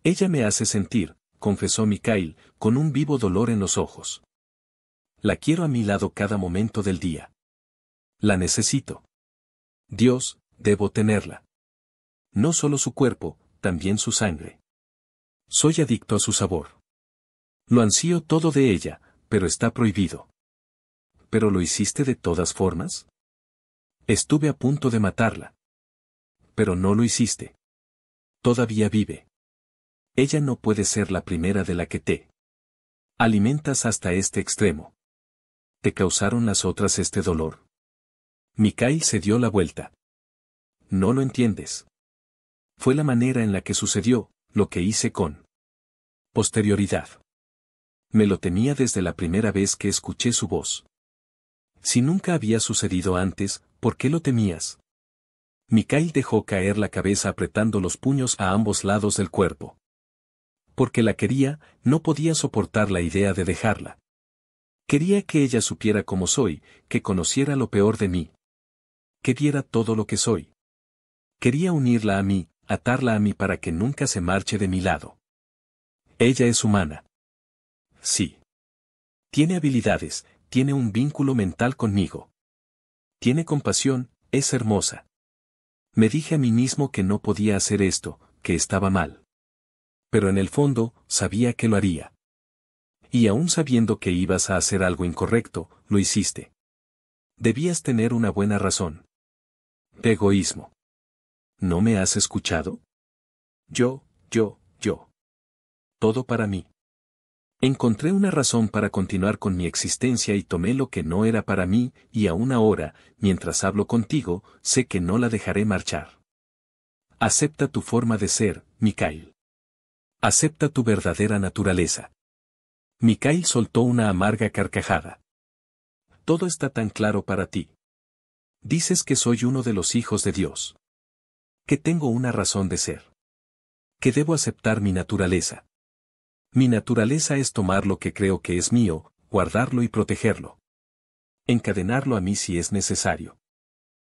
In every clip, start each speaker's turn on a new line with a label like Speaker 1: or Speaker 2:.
Speaker 1: Ella me hace sentir, confesó Mikhail, con un vivo dolor en los ojos. La quiero a mi lado cada momento del día. La necesito. Dios, debo tenerla. No solo su cuerpo, también su sangre. Soy adicto a su sabor. Lo ansío todo de ella, pero está prohibido. ¿Pero lo hiciste de todas formas? Estuve a punto de matarla. Pero no lo hiciste. Todavía vive. Ella no puede ser la primera de la que te alimentas hasta este extremo. ¿Te causaron las otras este dolor? Mikhail se dio la vuelta. No lo entiendes. Fue la manera en la que sucedió, lo que hice con posterioridad. Me lo temía desde la primera vez que escuché su voz. Si nunca había sucedido antes, ¿por qué lo temías? Mikhail dejó caer la cabeza apretando los puños a ambos lados del cuerpo. Porque la quería, no podía soportar la idea de dejarla. Quería que ella supiera cómo soy, que conociera lo peor de mí. Que viera todo lo que soy. Quería unirla a mí, atarla a mí para que nunca se marche de mi lado. Ella es humana. Sí. Tiene habilidades, tiene un vínculo mental conmigo. Tiene compasión, es hermosa. Me dije a mí mismo que no podía hacer esto, que estaba mal. Pero en el fondo, sabía que lo haría. Y aún sabiendo que ibas a hacer algo incorrecto, lo hiciste. Debías tener una buena razón. Egoísmo. ¿No me has escuchado? Yo. Todo para mí. Encontré una razón para continuar con mi existencia y tomé lo que no era para mí, y aún ahora, mientras hablo contigo, sé que no la dejaré marchar. Acepta tu forma de ser, Mikhail. Acepta tu verdadera naturaleza. Mikhail soltó una amarga carcajada. Todo está tan claro para ti. Dices que soy uno de los hijos de Dios. Que tengo una razón de ser. Que debo aceptar mi naturaleza. Mi naturaleza es tomar lo que creo que es mío, guardarlo y protegerlo. Encadenarlo a mí si es necesario.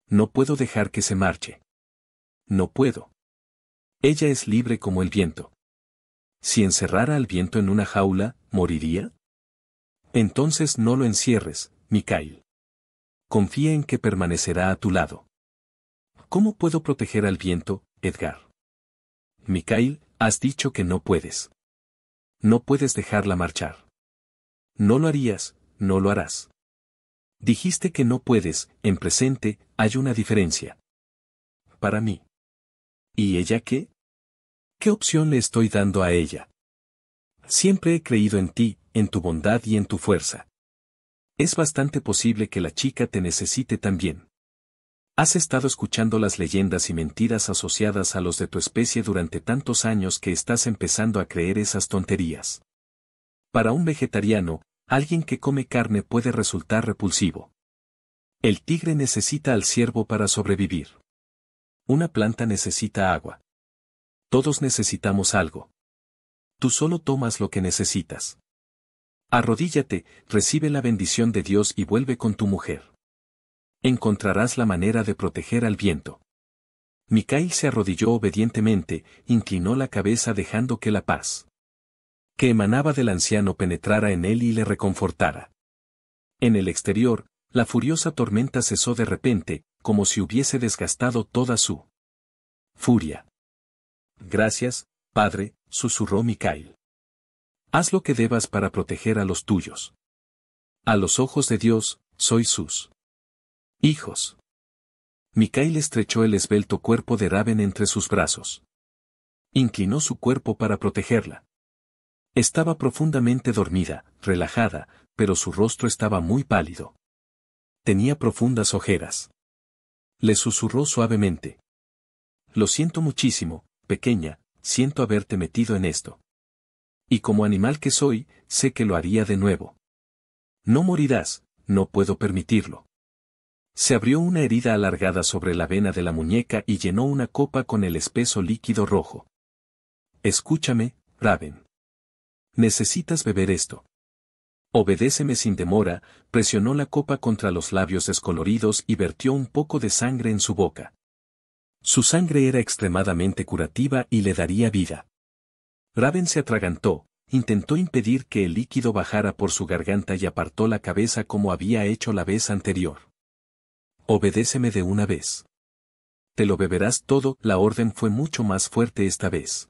Speaker 1: No puedo dejar que se marche. No puedo. Ella es libre como el viento. Si encerrara al viento en una jaula, ¿moriría? Entonces no lo encierres, Mikhail. Confía en que permanecerá a tu lado. ¿Cómo puedo proteger al viento, Edgar? Mikhail, has dicho que no puedes. No puedes dejarla marchar. No lo harías, no lo harás. Dijiste que no puedes, en presente, hay una diferencia. Para mí. ¿Y ella qué? ¿Qué opción le estoy dando a ella? Siempre he creído en ti, en tu bondad y en tu fuerza. Es bastante posible que la chica te necesite también. Has estado escuchando las leyendas y mentiras asociadas a los de tu especie durante tantos años que estás empezando a creer esas tonterías. Para un vegetariano, alguien que come carne puede resultar repulsivo. El tigre necesita al ciervo para sobrevivir. Una planta necesita agua. Todos necesitamos algo. Tú solo tomas lo que necesitas. Arrodíllate, recibe la bendición de Dios y vuelve con tu mujer. Encontrarás la manera de proteger al viento. Mikhail se arrodilló obedientemente, inclinó la cabeza dejando que la paz que emanaba del anciano penetrara en él y le reconfortara. En el exterior, la furiosa tormenta cesó de repente, como si hubiese desgastado toda su furia. Gracias, padre, susurró Mikhail. Haz lo que debas para proteger a los tuyos. A los ojos de Dios, sois sus hijos. Mikhail estrechó el esbelto cuerpo de Raven entre sus brazos. Inclinó su cuerpo para protegerla. Estaba profundamente dormida, relajada, pero su rostro estaba muy pálido. Tenía profundas ojeras. Le susurró suavemente. Lo siento muchísimo, pequeña, siento haberte metido en esto. Y como animal que soy, sé que lo haría de nuevo. No morirás, no puedo permitirlo. Se abrió una herida alargada sobre la vena de la muñeca y llenó una copa con el espeso líquido rojo. Escúchame, Raven. Necesitas beber esto. Obedéceme sin demora, presionó la copa contra los labios descoloridos y vertió un poco de sangre en su boca. Su sangre era extremadamente curativa y le daría vida. Raven se atragantó, intentó impedir que el líquido bajara por su garganta y apartó la cabeza como había hecho la vez anterior. Obedéceme de una vez. Te lo beberás todo. La orden fue mucho más fuerte esta vez.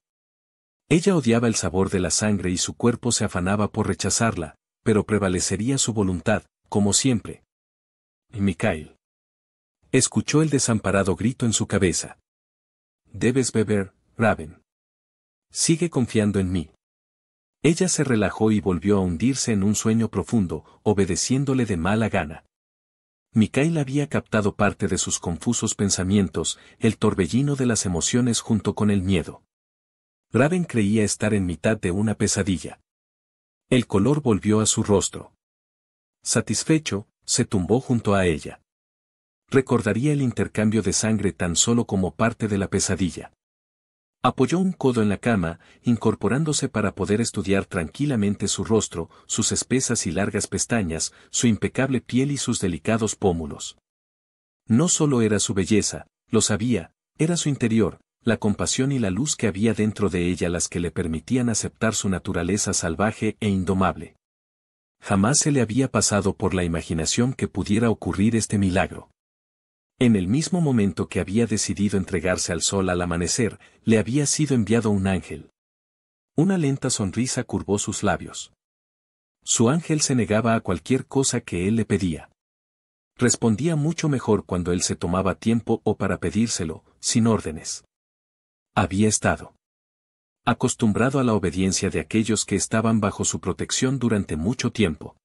Speaker 1: Ella odiaba el sabor de la sangre y su cuerpo se afanaba por rechazarla, pero prevalecería su voluntad, como siempre. Mikhail. Escuchó el desamparado grito en su cabeza. Debes beber, Raven. Sigue confiando en mí. Ella se relajó y volvió a hundirse en un sueño profundo, obedeciéndole de mala gana. Mikhail había captado parte de sus confusos pensamientos, el torbellino de las emociones junto con el miedo. Raven creía estar en mitad de una pesadilla. El color volvió a su rostro. Satisfecho, se tumbó junto a ella. Recordaría el intercambio de sangre tan solo como parte de la pesadilla. Apoyó un codo en la cama, incorporándose para poder estudiar tranquilamente su rostro, sus espesas y largas pestañas, su impecable piel y sus delicados pómulos. No solo era su belleza, lo sabía, era su interior, la compasión y la luz que había dentro de ella las que le permitían aceptar su naturaleza salvaje e indomable. Jamás se le había pasado por la imaginación que pudiera ocurrir este milagro. En el mismo momento que había decidido entregarse al sol al amanecer, le había sido enviado un ángel. Una lenta sonrisa curvó sus labios. Su ángel se negaba a cualquier cosa que él le pedía. Respondía mucho mejor cuando él se tomaba tiempo o para pedírselo, sin órdenes. Había estado acostumbrado a la obediencia de aquellos que estaban bajo su protección durante mucho tiempo.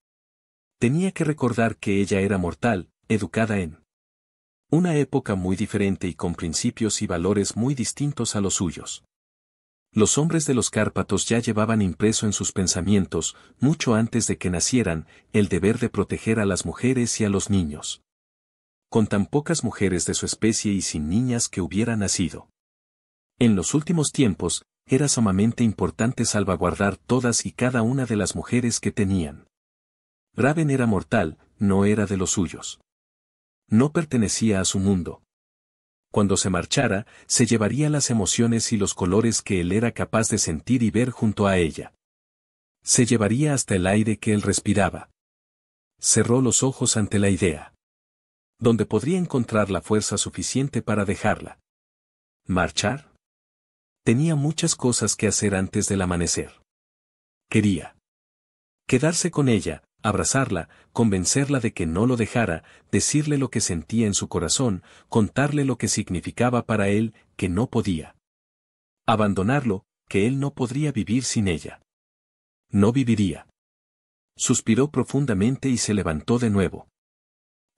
Speaker 1: Tenía que recordar que ella era mortal, educada en una época muy diferente y con principios y valores muy distintos a los suyos. Los hombres de los Cárpatos ya llevaban impreso en sus pensamientos, mucho antes de que nacieran, el deber de proteger a las mujeres y a los niños. Con tan pocas mujeres de su especie y sin niñas que hubieran nacido. En los últimos tiempos, era sumamente importante salvaguardar todas y cada una de las mujeres que tenían. Raven era mortal, no era de los suyos. No pertenecía a su mundo. Cuando se marchara, se llevaría las emociones y los colores que él era capaz de sentir y ver junto a ella. Se llevaría hasta el aire que él respiraba. Cerró los ojos ante la idea. ¿Dónde podría encontrar la fuerza suficiente para dejarla? ¿Marchar? Tenía muchas cosas que hacer antes del amanecer. Quería quedarse con ella, abrazarla, convencerla de que no lo dejara, decirle lo que sentía en su corazón, contarle lo que significaba para él, que no podía abandonarlo, que él no podría vivir sin ella. No viviría. Suspiró profundamente y se levantó de nuevo.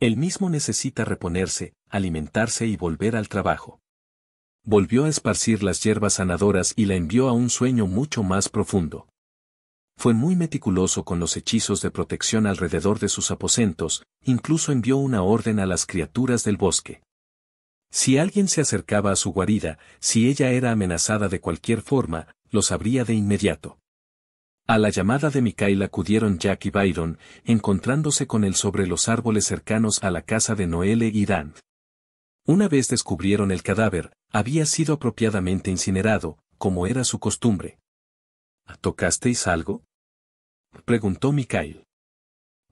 Speaker 1: Él mismo necesita reponerse, alimentarse y volver al trabajo. Volvió a esparcir las hierbas sanadoras y la envió a un sueño mucho más profundo. Fue muy meticuloso con los hechizos de protección alrededor de sus aposentos, incluso envió una orden a las criaturas del bosque. Si alguien se acercaba a su guarida, si ella era amenazada de cualquier forma, lo sabría de inmediato. A la llamada de Mikhail acudieron Jack y Byron, encontrándose con él sobre los árboles cercanos a la casa de Noelle y Dan. Una vez descubrieron el cadáver, había sido apropiadamente incinerado, como era su costumbre. ¿Tocasteis algo?, preguntó Mikhail.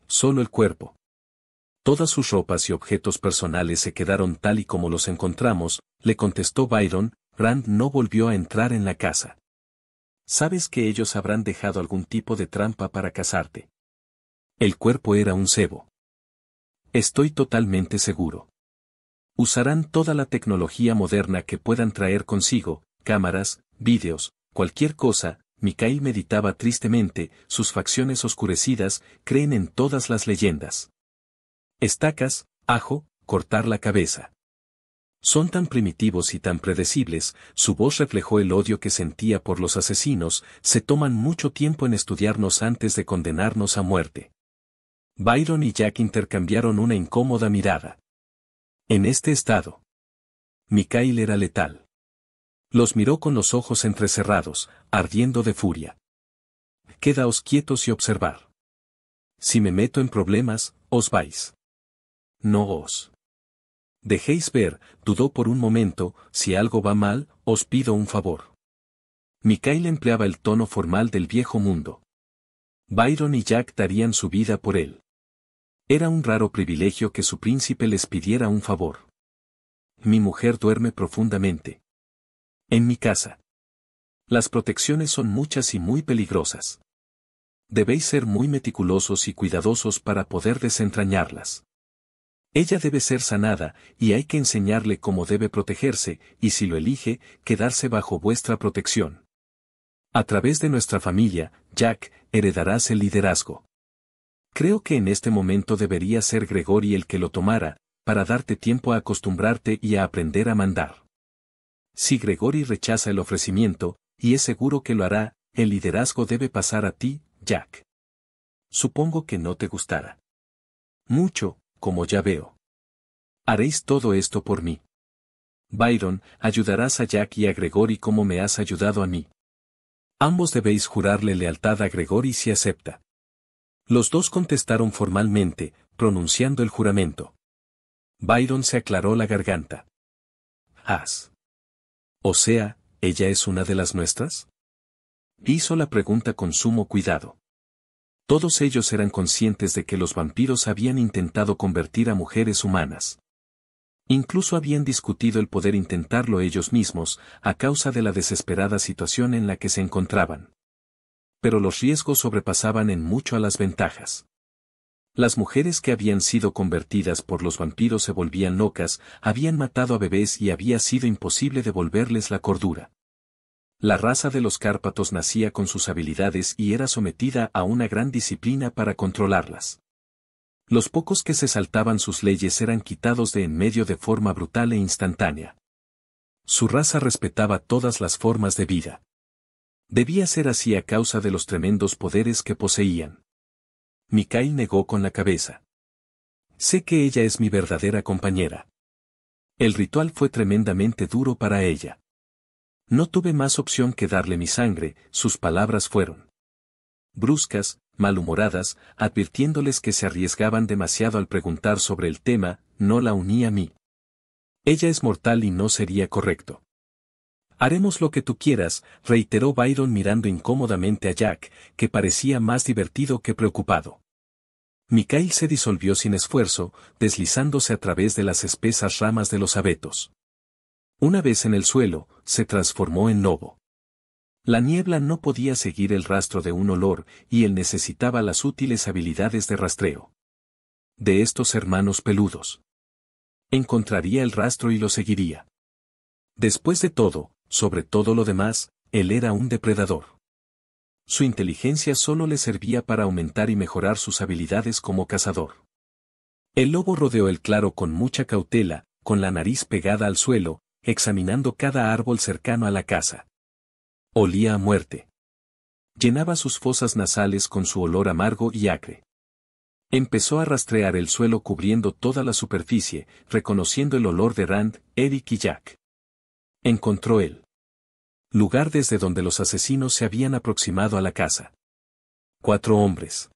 Speaker 1: Solo el cuerpo. Todas sus ropas y objetos personales se quedaron tal y como los encontramos, le contestó Byron. Rand no volvió a entrar en la casa. ¿Sabes que ellos habrán dejado algún tipo de trampa para casarte? El cuerpo era un cebo. Estoy totalmente seguro. Usarán toda la tecnología moderna que puedan traer consigo, cámaras, vídeos, cualquier cosa. Mikhail meditaba tristemente, sus facciones oscurecidas, creen en todas las leyendas. Estacas, ajo, cortar la cabeza. Son tan primitivos y tan predecibles, su voz reflejó el odio que sentía por los asesinos, se toman mucho tiempo en estudiarnos antes de condenarnos a muerte. Byron y Jack intercambiaron una incómoda mirada. En este estado, Mikhail era letal. Los miró con los ojos entrecerrados, ardiendo de furia. Quedaos quietos y observar. Si me meto en problemas, os vais. No os dejéis ver. Dudó por un momento. Si algo va mal, os pido un favor. Mikhail empleaba el tono formal del viejo mundo. Byron y Jack darían su vida por él. Era un raro privilegio que su príncipe les pidiera un favor. Mi mujer duerme profundamente. En mi casa. Las protecciones son muchas y muy peligrosas. Debéis ser muy meticulosos y cuidadosos para poder desentrañarlas. Ella debe ser sanada, y hay que enseñarle cómo debe protegerse, y si lo elige, quedarse bajo vuestra protección. A través de nuestra familia, Jack, heredarás el liderazgo. Creo que en este momento debería ser Gregory el que lo tomara, para darte tiempo a acostumbrarte y a aprender a mandar. Si Gregory rechaza el ofrecimiento, y es seguro que lo hará, el liderazgo debe pasar a ti, Jack. Supongo que no te gustará. Mucho, como ya veo. Haréis todo esto por mí. Byron, ayudarás a Jack y a Gregory como me has ayudado a mí. Ambos debéis jurarle lealtad a Gregory si acepta. Los dos contestaron formalmente, pronunciando el juramento. Byron se aclaró la garganta. O sea, ¿ella es una de las nuestras? Hizo la pregunta con sumo cuidado. Todos ellos eran conscientes de que los vampiros habían intentado convertir a mujeres humanas. Incluso habían discutido el poder intentarlo ellos mismos, a causa de la desesperada situación en la que se encontraban. Pero los riesgos sobrepasaban en mucho a las ventajas. Las mujeres que habían sido convertidas por los vampiros se volvían locas, habían matado a bebés y había sido imposible devolverles la cordura. La raza de los Cárpatos nacía con sus habilidades y era sometida a una gran disciplina para controlarlas. Los pocos que se saltaban sus leyes eran quitados de en medio de forma brutal e instantánea. Su raza respetaba todas las formas de vida. Debía ser así a causa de los tremendos poderes que poseían. Mikhail negó con la cabeza. Sé que ella es mi verdadera compañera. El ritual fue tremendamente duro para ella. No tuve más opción que darle mi sangre, sus palabras fueron bruscas, malhumoradas, advirtiéndoles que se arriesgaban demasiado al preguntar sobre el tema, no la uní a mí. Ella es mortal y no sería correcto. Haremos lo que tú quieras, reiteró Byron mirando incómodamente a Jack, que parecía más divertido que preocupado. Mikhail se disolvió sin esfuerzo, deslizándose a través de las espesas ramas de los abetos. Una vez en el suelo, se transformó en lobo. La niebla no podía seguir el rastro de un olor, y él necesitaba las útiles habilidades de rastreo. De estos hermanos peludos. Encontraría el rastro y lo seguiría. Después de todo, sobre todo lo demás, él era un depredador. Su inteligencia solo le servía para aumentar y mejorar sus habilidades como cazador. El lobo rodeó el claro con mucha cautela, con la nariz pegada al suelo, examinando cada árbol cercano a la casa. Olía a muerte. Llenaba sus fosas nasales con su olor amargo y acre. Empezó a rastrear el suelo cubriendo toda la superficie, reconociendo el olor de Rand, Eric y Jack. Encontró el lugar desde donde los asesinos se habían aproximado a la casa. 4 hombres.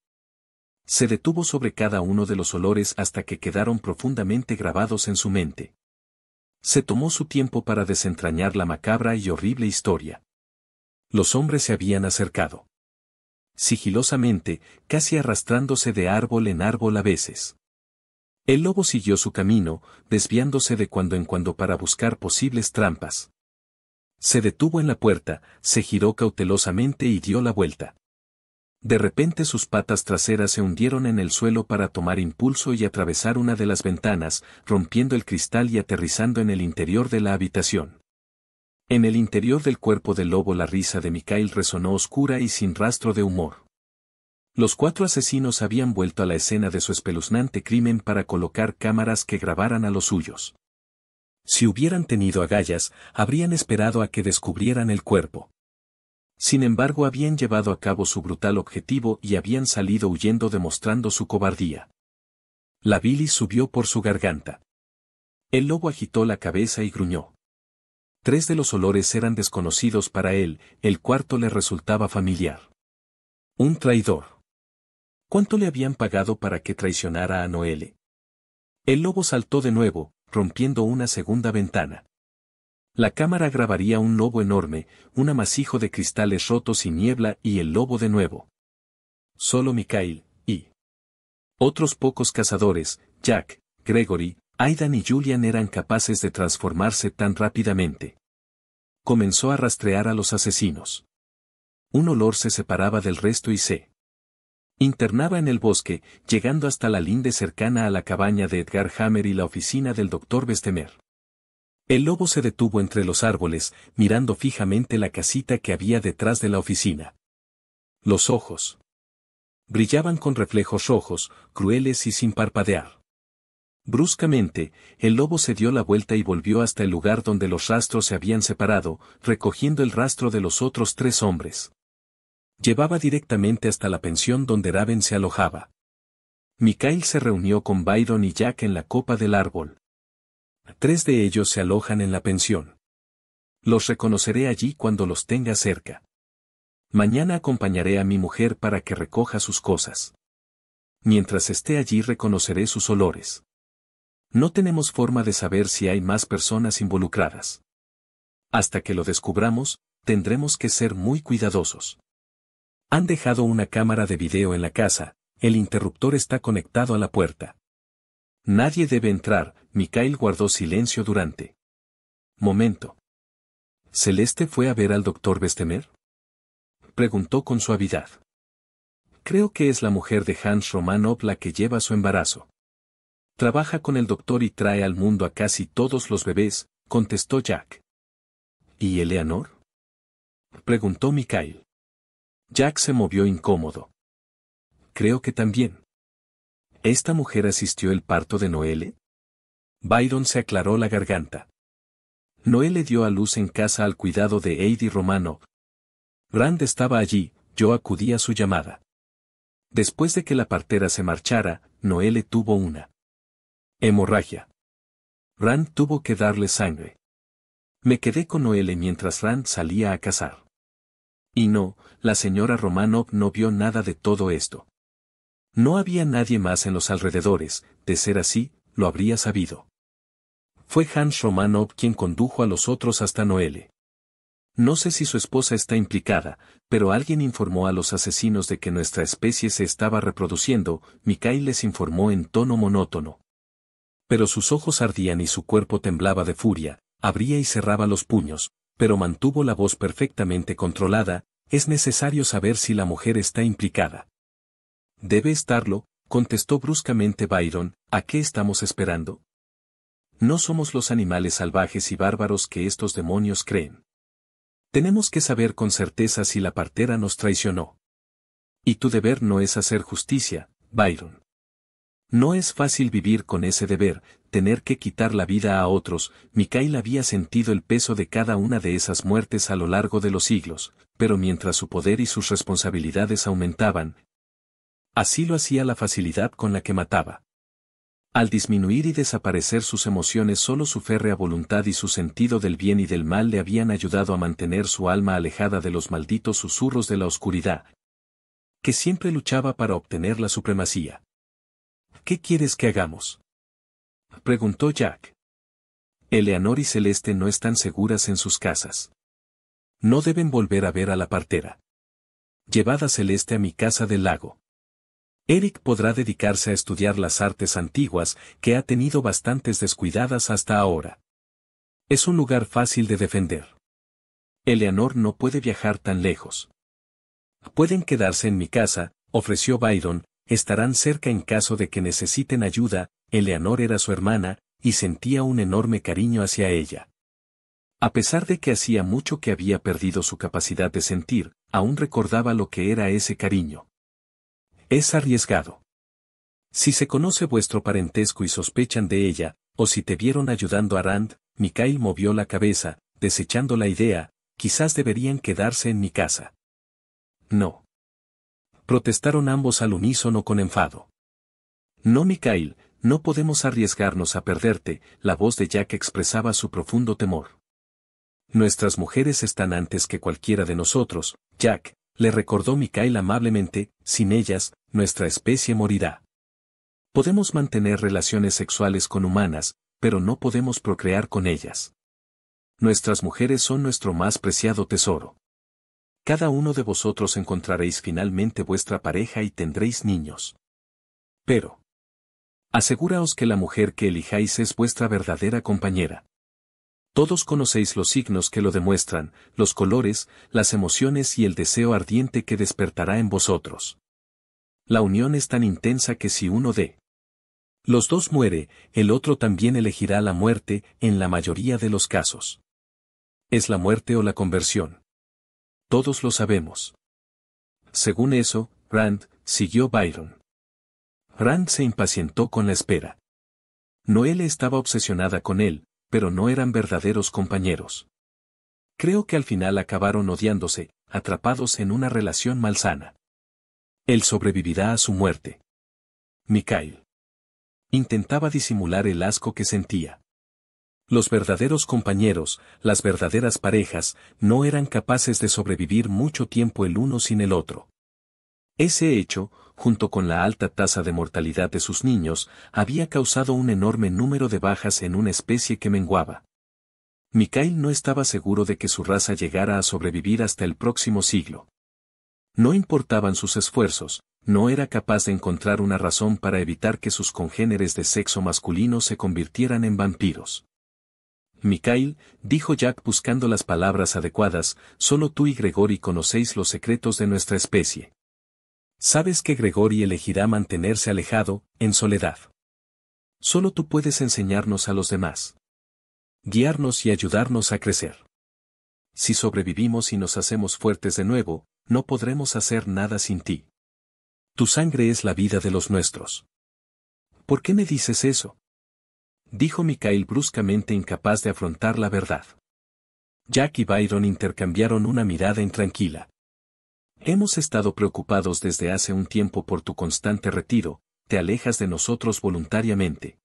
Speaker 1: Se detuvo sobre cada uno de los olores hasta que quedaron profundamente grabados en su mente. Se tomó su tiempo para desentrañar la macabra y horrible historia. Los hombres se habían acercado. Sigilosamente, casi arrastrándose de árbol en árbol a veces. El lobo siguió su camino, desviándose de cuando en cuando para buscar posibles trampas. Se detuvo en la puerta, se giró cautelosamente y dio la vuelta. De repente sus patas traseras se hundieron en el suelo para tomar impulso y atravesar una de las ventanas, rompiendo el cristal y aterrizando en el interior de la habitación. En el interior del cuerpo del lobo la risa de Mikhail resonó oscura y sin rastro de humor. Los 4 asesinos habían vuelto a la escena de su espeluznante crimen para colocar cámaras que grabaran a los suyos. Si hubieran tenido agallas, habrían esperado a que descubrieran el cuerpo. Sin embargo, habían llevado a cabo su brutal objetivo y habían salido huyendo demostrando su cobardía. La bilis subió por su garganta. El lobo agitó la cabeza y gruñó. 3 de los olores eran desconocidos para él, el 4º le resultaba familiar. Un traidor. ¿Cuánto le habían pagado para que traicionara a Noelle? El lobo saltó de nuevo, rompiendo una segunda ventana. La cámara grabaría un lobo enorme, un amasijo de cristales rotos y niebla y el lobo de nuevo. Solo Mikhail, y otros pocos cazadores, Jack, Gregory, Aidan y Julian eran capaces de transformarse tan rápidamente. Comenzó a rastrear a los asesinos. Un olor se separaba del resto y se internaba en el bosque, llegando hasta la linde cercana a la cabaña de Edgar Hammer y la oficina del Dr. Bessemer. El lobo se detuvo entre los árboles, mirando fijamente la casita que había detrás de la oficina. Los ojos brillaban con reflejos rojos, crueles y sin parpadear. Bruscamente, el lobo se dio la vuelta y volvió hasta el lugar donde los rastros se habían separado, recogiendo el rastro de los otros 3 hombres. Llevaba directamente hasta la pensión donde Raven se alojaba. Mikhail se reunió con Byron y Jack en la copa del árbol. 3 de ellos se alojan en la pensión. Los reconoceré allí cuando los tenga cerca. Mañana acompañaré a mi mujer para que recoja sus cosas. Mientras esté allí reconoceré sus olores. No tenemos forma de saber si hay más personas involucradas. Hasta que lo descubramos, tendremos que ser muy cuidadosos. Han dejado una cámara de video en la casa, el interruptor está conectado a la puerta. Nadie debe entrar. Mikhail guardó silencio durante momento. ¿Celeste fue a ver al Dr. Bessemer? Preguntó con suavidad. Creo que es la mujer de Hans Romanov la que lleva su embarazo. Trabaja con el doctor y trae al mundo a casi todos los bebés, contestó Jack. ¿Y Eleanor? Preguntó Mikhail. Jack se movió incómodo. Creo que también. ¿Esta mujer asistió al parto de Noelle? Byron se aclaró la garganta. Noelle dio a luz en casa al cuidado de Heidi Romanov. Rand estaba allí, yo acudí a su llamada. Después de que la partera se marchara, Noelle tuvo una hemorragia. Rand tuvo que darle sangre. Me quedé con Noelle mientras Rand salía a cazar. Y no, la señora Romanov no vio nada de todo esto. No había nadie más en los alrededores, de ser así, lo habría sabido. Fue Hans Romanov quien condujo a los otros hasta Noelle. No sé si su esposa está implicada, pero alguien informó a los asesinos de que nuestra especie se estaba reproduciendo, Mikhail les informó en tono monótono. Pero sus ojos ardían y su cuerpo temblaba de furia, abría y cerraba los puños, pero mantuvo la voz perfectamente controlada, es necesario saber si la mujer está implicada. Debe estarlo, contestó bruscamente Byron, ¿a qué estamos esperando? No somos los animales salvajes y bárbaros que estos demonios creen. Tenemos que saber con certeza si la partera nos traicionó. Y tu deber no es hacer justicia, Byron. No es fácil vivir con ese deber, tener que quitar la vida a otros. Mikhail había sentido el peso de cada una de esas muertes a lo largo de los siglos, pero mientras su poder y sus responsabilidades aumentaban, así lo hacía la facilidad con la que mataba. Al disminuir y desaparecer sus emociones, solo su férrea voluntad y su sentido del bien y del mal le habían ayudado a mantener su alma alejada de los malditos susurros de la oscuridad, que siempre luchaba para obtener la supremacía. ¿Qué quieres que hagamos?, preguntó Jack. Eleanor y Celeste no están seguras en sus casas. No deben volver a ver a la partera. Llevad a Celeste a mi casa del lago. Eric podrá dedicarse a estudiar las artes antiguas, que ha tenido bastantes descuidadas hasta ahora. Es un lugar fácil de defender. Eleanor no puede viajar tan lejos. Pueden quedarse en mi casa, ofreció Byron, estarán cerca en caso de que necesiten ayuda. Eleanor era su hermana, y sentía un enorme cariño hacia ella. A pesar de que hacía mucho que había perdido su capacidad de sentir, aún recordaba lo que era ese cariño. Es arriesgado. Si se conoce vuestro parentesco y sospechan de ella, o si te vieron ayudando a Rand, Mikhail movió la cabeza, desechando la idea, quizás deberían quedarse en mi casa. No. Protestaron ambos al unísono con enfado. No, Mikhail, no podemos arriesgarnos a perderte. La voz de Jack expresaba su profundo temor. Nuestras mujeres están antes que cualquiera de nosotros, Jack, le recordó Mikhail amablemente, sin ellas, nuestra especie morirá. Podemos mantener relaciones sexuales con humanas, pero no podemos procrear con ellas. Nuestras mujeres son nuestro más preciado tesoro. Cada uno de vosotros encontraréis finalmente vuestra pareja y tendréis niños. Pero aseguraos que la mujer que elijáis es vuestra verdadera compañera. Todos conocéis los signos que lo demuestran, los colores, las emociones y el deseo ardiente que despertará en vosotros. La unión es tan intensa que si uno de los dos muere, el otro también elegirá la muerte en la mayoría de los casos. Es la muerte o la conversión. Todos lo sabemos. Según eso, Rand, siguió Byron. Rand se impacientó con la espera. Noelle estaba obsesionada con él, pero no eran verdaderos compañeros. Creo que al final acabaron odiándose, atrapados en una relación malsana. Él sobrevivirá a su muerte. Mikhail intentaba disimular el asco que sentía. Los verdaderos compañeros, las verdaderas parejas, no eran capaces de sobrevivir mucho tiempo el uno sin el otro. Ese hecho, junto con la alta tasa de mortalidad de sus niños, había causado un enorme número de bajas en una especie que menguaba. Mikhail no estaba seguro de que su raza llegara a sobrevivir hasta el próximo siglo. No importaban sus esfuerzos, no era capaz de encontrar una razón para evitar que sus congéneres de sexo masculino se convirtieran en vampiros. Mikhail, dijo Jack buscando las palabras adecuadas, solo tú y Gregory conocéis los secretos de nuestra especie. Sabes que Gregory elegirá mantenerse alejado, en soledad. Solo tú puedes enseñarnos a los demás. Guiarnos y ayudarnos a crecer. Si sobrevivimos y nos hacemos fuertes de nuevo, no podremos hacer nada sin ti. Tu sangre es la vida de los nuestros. ¿Por qué me dices eso? Dijo Mikhail bruscamente, incapaz de afrontar la verdad. Jack y Byron intercambiaron una mirada intranquila. Hemos estado preocupados desde hace un tiempo por tu constante retiro, te alejas de nosotros voluntariamente.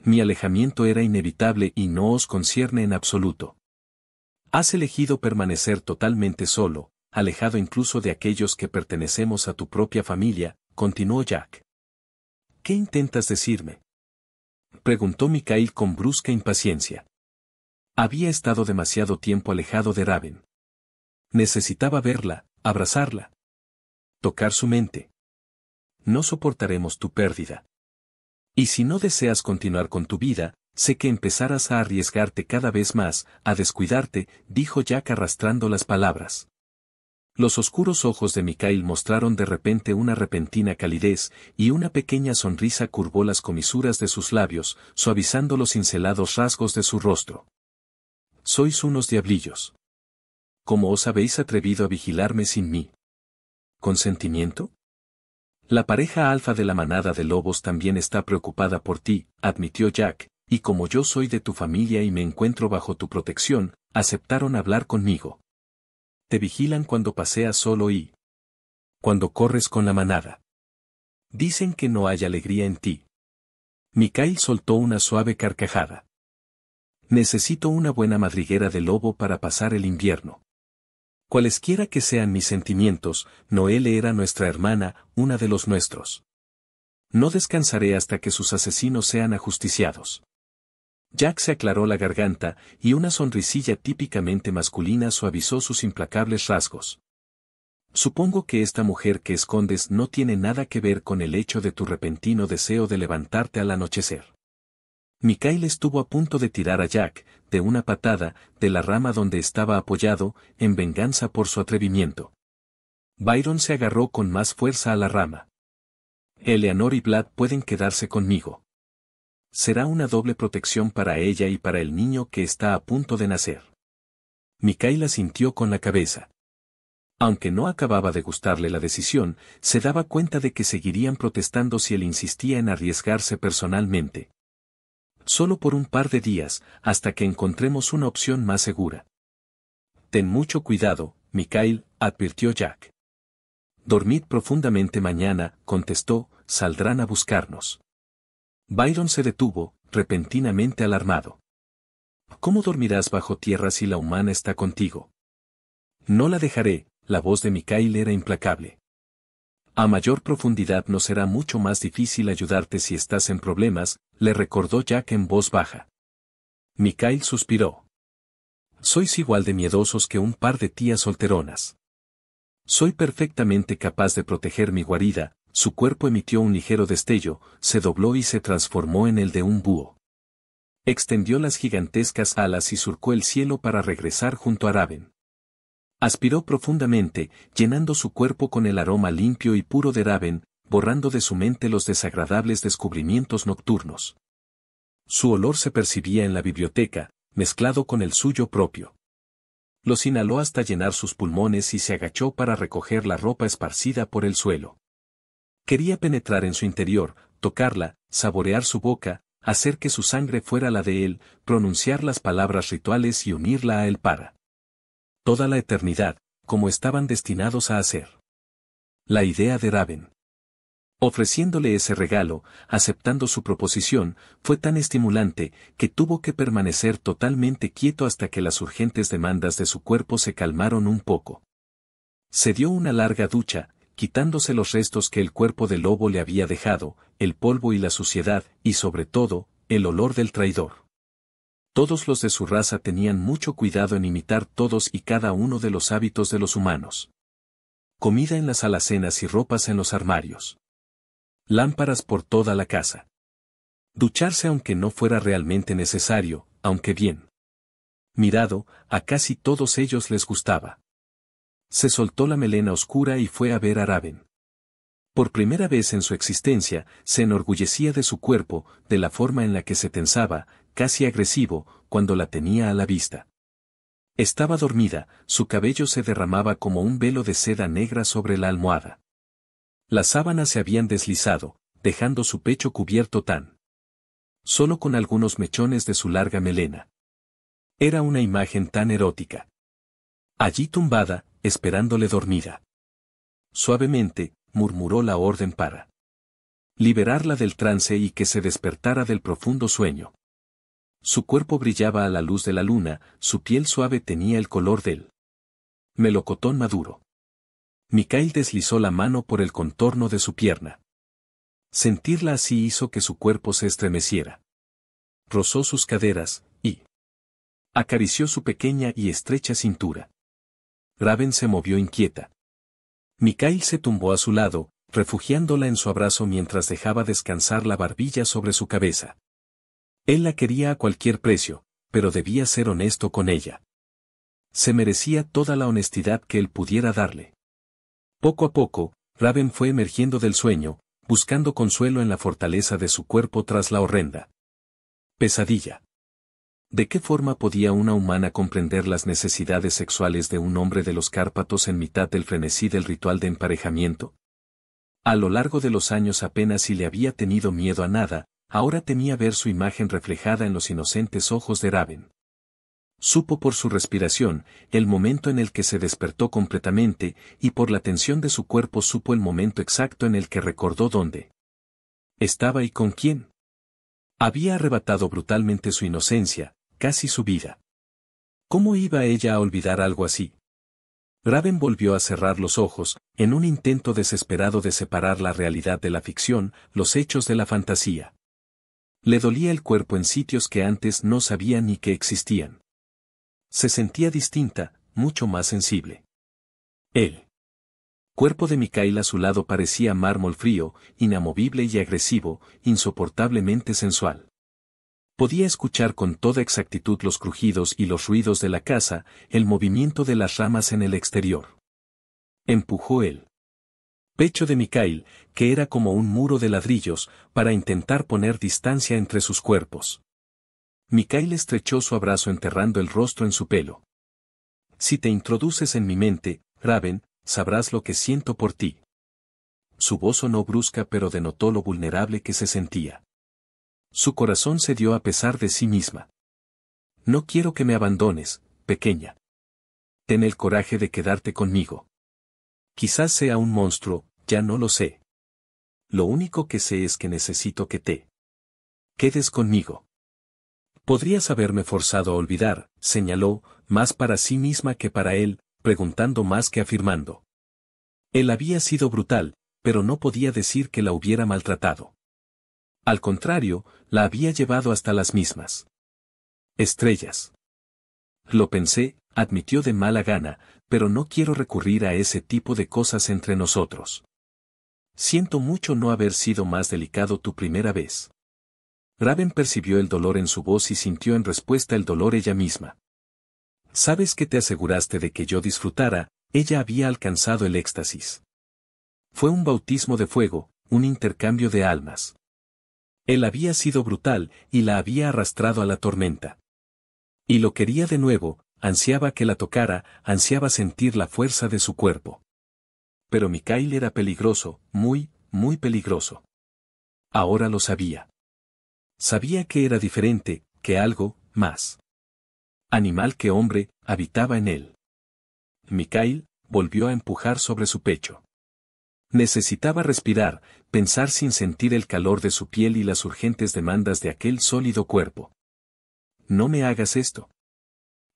Speaker 1: Mi alejamiento era inevitable y no os concierne en absoluto. Has elegido permanecer totalmente solo, alejado incluso de aquellos que pertenecemos a tu propia familia, continuó Jack. ¿Qué intentas decirme? Preguntó Mikhail con brusca impaciencia. Había estado demasiado tiempo alejado de Raven. Necesitaba verla, abrazarla. Tocar su mente. No soportaremos tu pérdida. Y si no deseas continuar con tu vida, sé que empezarás a arriesgarte cada vez más, a descuidarte, dijo Jack arrastrando las palabras. Los oscuros ojos de Mikhail mostraron de repente una repentina calidez, y una pequeña sonrisa curvó las comisuras de sus labios, suavizando los cincelados rasgos de su rostro. Sois unos diablillos. ¿Cómo os habéis atrevido a vigilarme sin mí? ¿Consentimiento? La pareja alfa de la manada de lobos también está preocupada por ti, admitió Jack, y como yo soy de tu familia y me encuentro bajo tu protección, aceptaron hablar conmigo. Te vigilan cuando paseas solo y cuando corres con la manada. Dicen que no hay alegría en ti. Mikhail soltó una suave carcajada. Necesito una buena madriguera de lobo para pasar el invierno. Cualesquiera que sean mis sentimientos, Noelle era nuestra hermana, una de los nuestros. No descansaré hasta que sus asesinos sean ajusticiados. Jack se aclaró la garganta, y una sonrisilla típicamente masculina suavizó sus implacables rasgos. Supongo que esta mujer que escondes no tiene nada que ver con el hecho de tu repentino deseo de levantarte al anochecer. Mikhail estuvo a punto de tirar a Jack, de una patada, de la rama donde estaba apoyado, en venganza por su atrevimiento. Byron se agarró con más fuerza a la rama. Eleanor y Vlad pueden quedarse conmigo. Será una doble protección para ella y para el niño que está a punto de nacer. Mikhail asintió con la cabeza. Aunque no acababa de gustarle la decisión, se daba cuenta de que seguirían protestando si él insistía en arriesgarse personalmente. Solo por un par de días, hasta que encontremos una opción más segura. Ten mucho cuidado, Mikhail, advirtió Jack. Dormid profundamente mañana, contestó, saldrán a buscarnos. Byron se detuvo, repentinamente alarmado. ¿Cómo dormirás bajo tierra si la humana está contigo? No la dejaré, la voz de Mikhail era implacable. A mayor profundidad nos será mucho más difícil ayudarte si estás en problemas, le recordó Jack en voz baja. Mikhail suspiró. Sois igual de miedosos que un par de tías solteronas. Soy perfectamente capaz de proteger mi guarida. Su cuerpo emitió un ligero destello, se dobló y se transformó en el de un búho. Extendió las gigantescas alas y surcó el cielo para regresar junto a Raven. Aspiró profundamente, llenando su cuerpo con el aroma limpio y puro de Raven, borrando de su mente los desagradables descubrimientos nocturnos. Su olor se percibía en la biblioteca, mezclado con el suyo propio. Los inhaló hasta llenar sus pulmones y se agachó para recoger la ropa esparcida por el suelo. Quería penetrar en su interior, tocarla, saborear su boca, hacer que su sangre fuera la de él, pronunciar las palabras rituales y unirla a él para toda la eternidad, como estaban destinados a hacer. La idea de Raven, ofreciéndole ese regalo, aceptando su proposición, fue tan estimulante, que tuvo que permanecer totalmente quieto hasta que las urgentes demandas de su cuerpo se calmaron un poco. Se dio una larga ducha, quitándose los restos que el cuerpo del lobo le había dejado, el polvo y la suciedad, y sobre todo, el olor del traidor. Todos los de su raza tenían mucho cuidado en imitar todos y cada uno de los hábitos de los humanos. Comida en las alacenas y ropas en los armarios. Lámparas por toda la casa. Ducharse aunque no fuera realmente necesario, aunque bien mirado, a casi todos ellos les gustaba. Se soltó la melena oscura y fue a ver a Raven. Por primera vez en su existencia, se enorgullecía de su cuerpo, de la forma en la que se tensaba, casi agresivo, cuando la tenía a la vista. Estaba dormida, su cabello se derramaba como un velo de seda negra sobre la almohada. Las sábanas se habían deslizado, dejando su pecho cubierto tan solo con algunos mechones de su larga melena. Era una imagen tan erótica. Allí tumbada, esperándole dormida. Suavemente, murmuró la orden para liberarla del trance y que se despertara del profundo sueño. Su cuerpo brillaba a la luz de la luna, su piel suave tenía el color del melocotón maduro. Mikhail deslizó la mano por el contorno de su pierna. Sentirla así hizo que su cuerpo se estremeciera. Rozó sus caderas, y acarició su pequeña y estrecha cintura. Raven se movió inquieta. Mikhail se tumbó a su lado, refugiándola en su abrazo mientras dejaba descansar la barbilla sobre su cabeza. Él la quería a cualquier precio, pero debía ser honesto con ella. Se merecía toda la honestidad que él pudiera darle. Poco a poco, Raven fue emergiendo del sueño, buscando consuelo en la fortaleza de su cuerpo tras la horrenda pesadilla. ¿De qué forma podía una humana comprender las necesidades sexuales de un hombre de los Cárpatos en mitad del frenesí del ritual de emparejamiento? A lo largo de los años apenas si le había tenido miedo a nada, ahora temía ver su imagen reflejada en los inocentes ojos de Raven. Supo por su respiración, el momento en el que se despertó completamente, y por la tensión de su cuerpo supo el momento exacto en el que recordó dónde estaba y con quién había arrebatado brutalmente su inocencia, casi su vida. ¿Cómo iba ella a olvidar algo así? Raven volvió a cerrar los ojos, en un intento desesperado de separar la realidad de la ficción, los hechos de la fantasía. Le dolía el cuerpo en sitios que antes no sabía ni que existían. Se sentía distinta, mucho más sensible. El cuerpo de Mikhail a su lado parecía mármol frío, inamovible y agresivo, insoportablemente sensual. Podía escuchar con toda exactitud los crujidos y los ruidos de la casa, el movimiento de las ramas en el exterior. Empujó el pecho de Mikhail, que era como un muro de ladrillos, para intentar poner distancia entre sus cuerpos. Mikhail estrechó su abrazo enterrando el rostro en su pelo. Si te introduces en mi mente, Raven, sabrás lo que siento por ti. Su voz sonó brusca pero denotó lo vulnerable que se sentía. Su corazón cedió a pesar de sí misma. No quiero que me abandones, pequeña. Ten el coraje de quedarte conmigo. Quizás sea un monstruo, ya no lo sé. Lo único que sé es que necesito que te quedes conmigo. Podrías haberme forzado a olvidar, señaló, más para sí misma que para él, preguntando más que afirmando. Él había sido brutal, pero no podía decir que la hubiera maltratado. Al contrario, la había llevado hasta las mismas estrellas. Lo pensé, admitió de mala gana, pero no quiero recurrir a ese tipo de cosas entre nosotros. Siento mucho no haber sido más delicado tu primera vez. Raven percibió el dolor en su voz y sintió en respuesta el dolor ella misma. Sabes que te aseguraste de que yo disfrutara, ella había alcanzado el éxtasis. Fue un bautismo de fuego, un intercambio de almas. Él había sido brutal y la había arrastrado a la tormenta. Y lo quería de nuevo, ansiaba que la tocara, ansiaba sentir la fuerza de su cuerpo. Pero Mikhail era peligroso, muy, muy peligroso. Ahora lo sabía. Sabía que era diferente, que algo, más animal que hombre, habitaba en él. Mikhail volvió a empujar sobre su pecho. Necesitaba respirar, pensar sin sentir el calor de su piel y las urgentes demandas de aquel sólido cuerpo. No me hagas esto.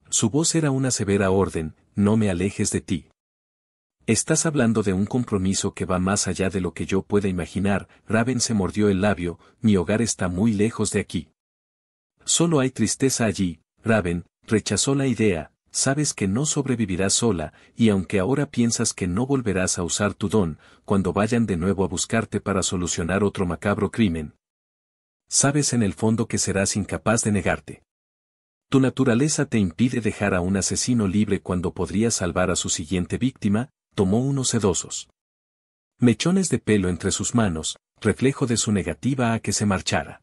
Speaker 1: Su voz era una severa orden, no me alejes de ti. Estás hablando de un compromiso que va más allá de lo que yo pueda imaginar. Raven se mordió el labio, mi hogar está muy lejos de aquí. Solo hay tristeza allí. Raven rechazó la idea, sabes que no sobrevivirás sola, y aunque ahora piensas que no volverás a usar tu don, cuando vayan de nuevo a buscarte para solucionar otro macabro crimen, sabes en el fondo que serás incapaz de negarte. Tu naturaleza te impide dejar a un asesino libre cuando podrías salvar a su siguiente víctima. Tomó unos sedosos mechones de pelo entre sus manos, reflejo de su negativa a que se marchara.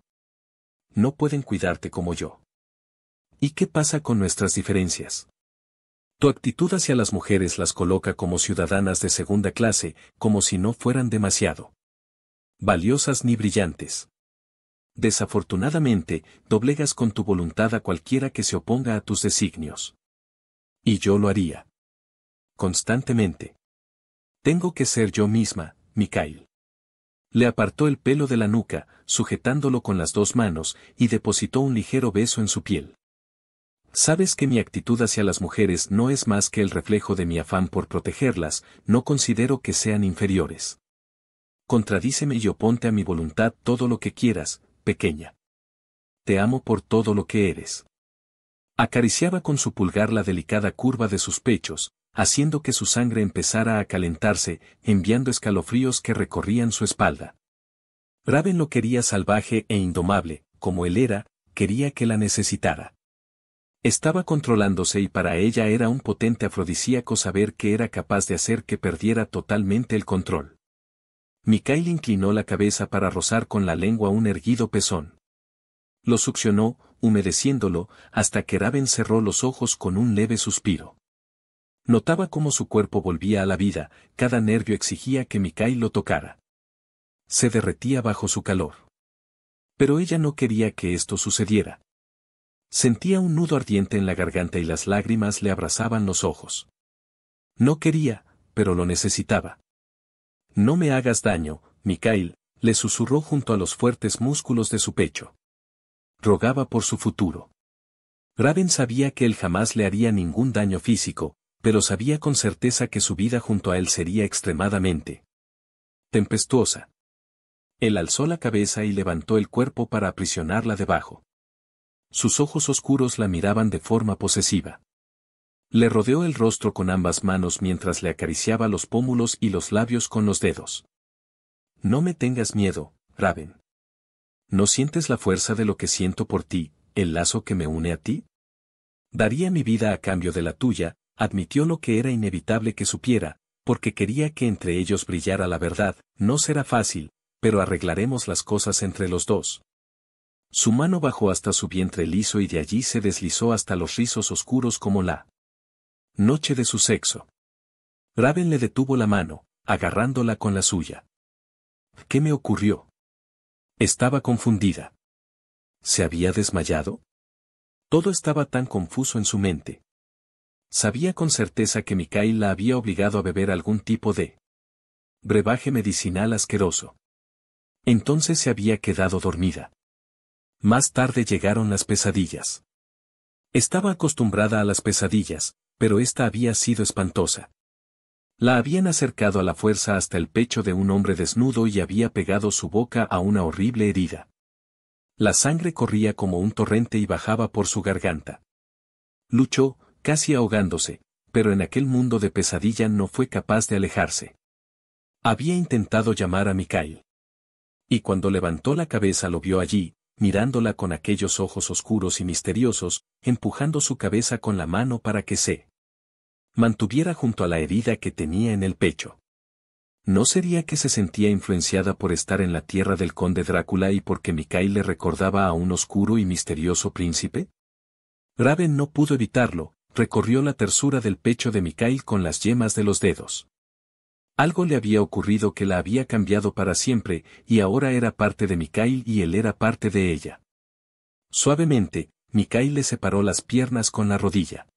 Speaker 1: No pueden cuidarte como yo. ¿Y qué pasa con nuestras diferencias? Tu actitud hacia las mujeres las coloca como ciudadanas de segunda clase, como si no fueran demasiado valiosas ni brillantes. Desafortunadamente, doblegas con tu voluntad a cualquiera que se oponga a tus designios. Y yo lo haría. Constantemente. Tengo que ser yo misma, Mikhail. Le apartó el pelo de la nuca, sujetándolo con las dos manos, y depositó un ligero beso en su piel. Sabes que mi actitud hacia las mujeres no es más que el reflejo de mi afán por protegerlas, no considero que sean inferiores. Contradíceme y oponte a mi voluntad todo lo que quieras, pequeña. Te amo por todo lo que eres. Acariciaba con su pulgar la delicada curva de sus pechos, haciendo que su sangre empezara a calentarse, enviando escalofríos que recorrían su espalda. Raven lo quería salvaje e indomable, como él era, quería que la necesitara. Estaba controlándose y para ella era un potente afrodisíaco saber que era capaz de hacer que perdiera totalmente el control. Mikhail inclinó la cabeza para rozar con la lengua un erguido pezón. Lo succionó, humedeciéndolo, hasta que Raven cerró los ojos con un leve suspiro. Notaba cómo su cuerpo volvía a la vida, cada nervio exigía que Mikhail lo tocara. Se derretía bajo su calor. Pero ella no quería que esto sucediera. Sentía un nudo ardiente en la garganta y las lágrimas le abrasaban los ojos. No quería, pero lo necesitaba. No me hagas daño, Mikhail, le susurró junto a los fuertes músculos de su pecho. Rogaba por su futuro. Raven sabía que él jamás le haría ningún daño físico, pero sabía con certeza que su vida junto a él sería extremadamente tempestuosa. Él alzó la cabeza y levantó el cuerpo para aprisionarla debajo. Sus ojos oscuros la miraban de forma posesiva. Le rodeó el rostro con ambas manos mientras le acariciaba los pómulos y los labios con los dedos. No me tengas miedo, Raven. ¿No sientes la fuerza de lo que siento por ti, el lazo que me une a ti? Daría mi vida a cambio de la tuya, admitió lo que era inevitable que supiera, porque quería que entre ellos brillara la verdad. No será fácil, pero arreglaremos las cosas entre los dos. Su mano bajó hasta su vientre liso y de allí se deslizó hasta los rizos oscuros como la noche de su sexo. Raven le detuvo la mano, agarrándola con la suya. ¿Qué me ocurrió? Estaba confundida. ¿Se había desmayado? Todo estaba tan confuso en su mente. Sabía con certeza que Mikhail la había obligado a beber algún tipo de brebaje medicinal asqueroso. Entonces se había quedado dormida. Más tarde llegaron las pesadillas. Estaba acostumbrada a las pesadillas, pero esta había sido espantosa. La habían acercado a la fuerza hasta el pecho de un hombre desnudo y había pegado su boca a una horrible herida. La sangre corría como un torrente y bajaba por su garganta. Luchó, casi ahogándose, pero en aquel mundo de pesadilla no fue capaz de alejarse. Había intentado llamar a Mikhail. Y cuando levantó la cabeza lo vio allí, mirándola con aquellos ojos oscuros y misteriosos, empujando su cabeza con la mano para que se mantuviera junto a la herida que tenía en el pecho. ¿No sería que se sentía influenciada por estar en la tierra del conde Drácula y porque Mikhail le recordaba a un oscuro y misterioso príncipe? Raven no pudo evitarlo, recorrió la tersura del pecho de Mikhail con las yemas de los dedos. Algo le había ocurrido que la había cambiado para siempre, y ahora era parte de Mikhail y él era parte de ella. Suavemente, Mikhail le separó las piernas con la rodilla.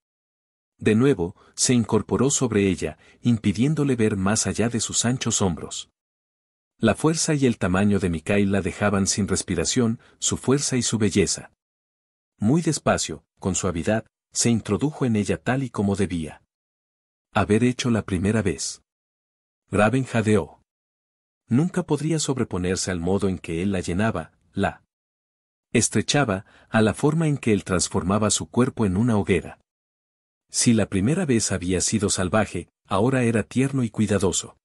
Speaker 1: De nuevo, se incorporó sobre ella, impidiéndole ver más allá de sus anchos hombros. La fuerza y el tamaño de Mikhail la dejaban sin respiración, su fuerza y su belleza. Muy despacio, con suavidad, se introdujo en ella tal y como debía haber hecho la primera vez. Raven jadeó. Nunca podría sobreponerse al modo en que él la llenaba, la estrechaba, a la forma en que él transformaba su cuerpo en una hoguera. Si la primera vez había sido salvaje, ahora era tierno y cuidadoso.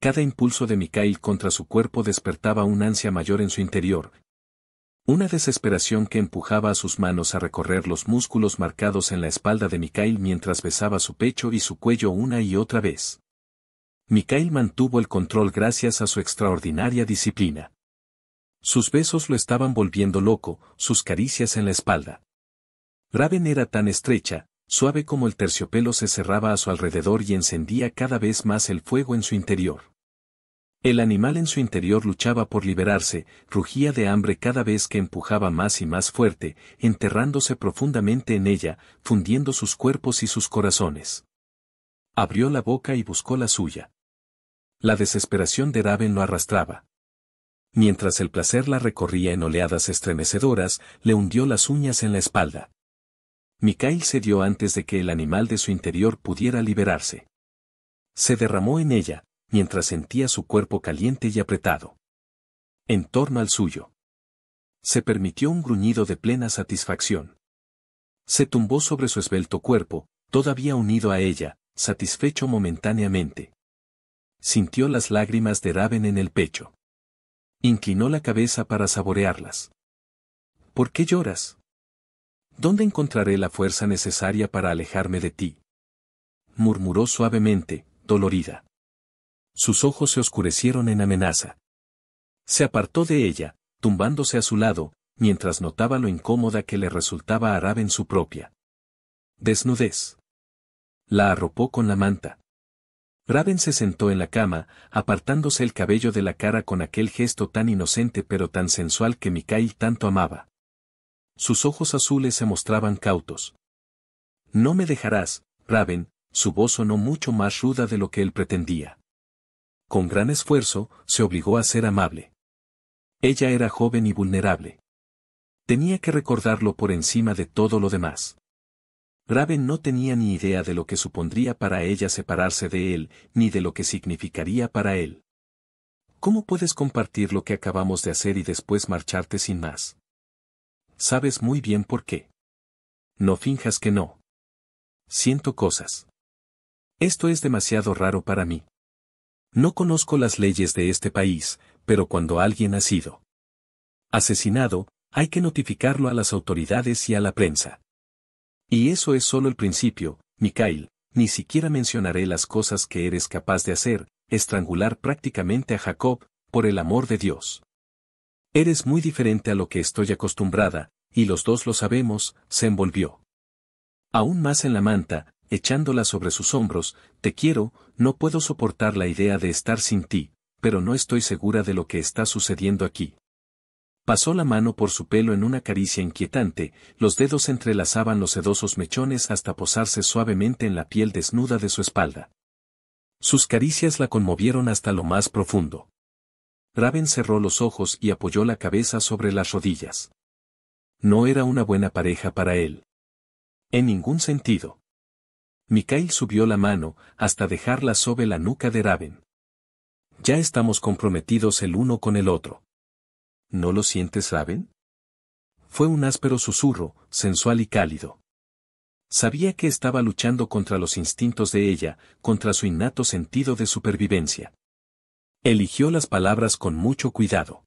Speaker 1: Cada impulso de Mikhail contra su cuerpo despertaba un ansia mayor en su interior. Una desesperación que empujaba a sus manos a recorrer los músculos marcados en la espalda de Mikhail mientras besaba su pecho y su cuello una y otra vez. Mikhail mantuvo el control gracias a su extraordinaria disciplina. Sus besos lo estaban volviendo loco, sus caricias en la espalda. Raven era tan estrecha, suave como el terciopelo se cerraba a su alrededor y encendía cada vez más el fuego en su interior. El animal en su interior luchaba por liberarse, rugía de hambre cada vez que empujaba más y más fuerte, enterrándose profundamente en ella, fundiendo sus cuerpos y sus corazones. Abrió la boca y buscó la suya. La desesperación de Raven lo arrastraba. Mientras el placer la recorría en oleadas estremecedoras, le hundió las uñas en la espalda. Mikhail cedió antes de que el animal de su interior pudiera liberarse. Se derramó en ella, mientras sentía su cuerpo caliente y apretado en torno al suyo. Se permitió un gruñido de plena satisfacción. Se tumbó sobre su esbelto cuerpo, todavía unido a ella, satisfecho momentáneamente. Sintió las lágrimas de Raven en el pecho. Inclinó la cabeza para saborearlas. ¿Por qué lloras? ¿Dónde encontraré la fuerza necesaria para alejarme de ti? Murmuró suavemente, dolorida. Sus ojos se oscurecieron en amenaza. Se apartó de ella, tumbándose a su lado, mientras notaba lo incómoda que le resultaba a Raven su propia desnudez. La arropó con la manta. Raven se sentó en la cama, apartándose el cabello de la cara con aquel gesto tan inocente pero tan sensual que Mikhail tanto amaba. Sus ojos azules se mostraban cautos. No me dejarás, Raven, su voz sonó mucho más ruda de lo que él pretendía. Con gran esfuerzo, se obligó a ser amable. Ella era joven y vulnerable. Tenía que recordarlo por encima de todo lo demás. Raven no tenía ni idea de lo que supondría para ella separarse de él, ni de lo que significaría para él. ¿Cómo puedes compartir lo que acabamos de hacer y después marcharte sin más? Sabes muy bien por qué. No finjas que no. Siento cosas. Esto es demasiado raro para mí. No conozco las leyes de este país, pero cuando alguien ha sido asesinado, hay que notificarlo a las autoridades y a la prensa. Y eso es solo el principio, Mikhail, ni siquiera mencionaré las cosas que eres capaz de hacer, estrangular prácticamente a Jacob, por el amor de Dios. Eres muy diferente a lo que estoy acostumbrada, y los dos lo sabemos, se envolvió aún más en la manta, echándola sobre sus hombros. Te quiero, no puedo soportar la idea de estar sin ti, pero no estoy segura de lo que está sucediendo aquí. Pasó la mano por su pelo en una caricia inquietante, los dedos entrelazaban los sedosos mechones hasta posarse suavemente en la piel desnuda de su espalda. Sus caricias la conmovieron hasta lo más profundo. Raven cerró los ojos y apoyó la cabeza sobre las rodillas. No era una buena pareja para él. En ningún sentido. Mikhail subió la mano, hasta dejarla sobre la nuca de Raven. Ya estamos comprometidos el uno con el otro. ¿No lo sientes, Raven? Fue un áspero susurro, sensual y cálido. Sabía que estaba luchando contra los instintos de ella, contra su innato sentido de supervivencia. Eligió las palabras con mucho cuidado.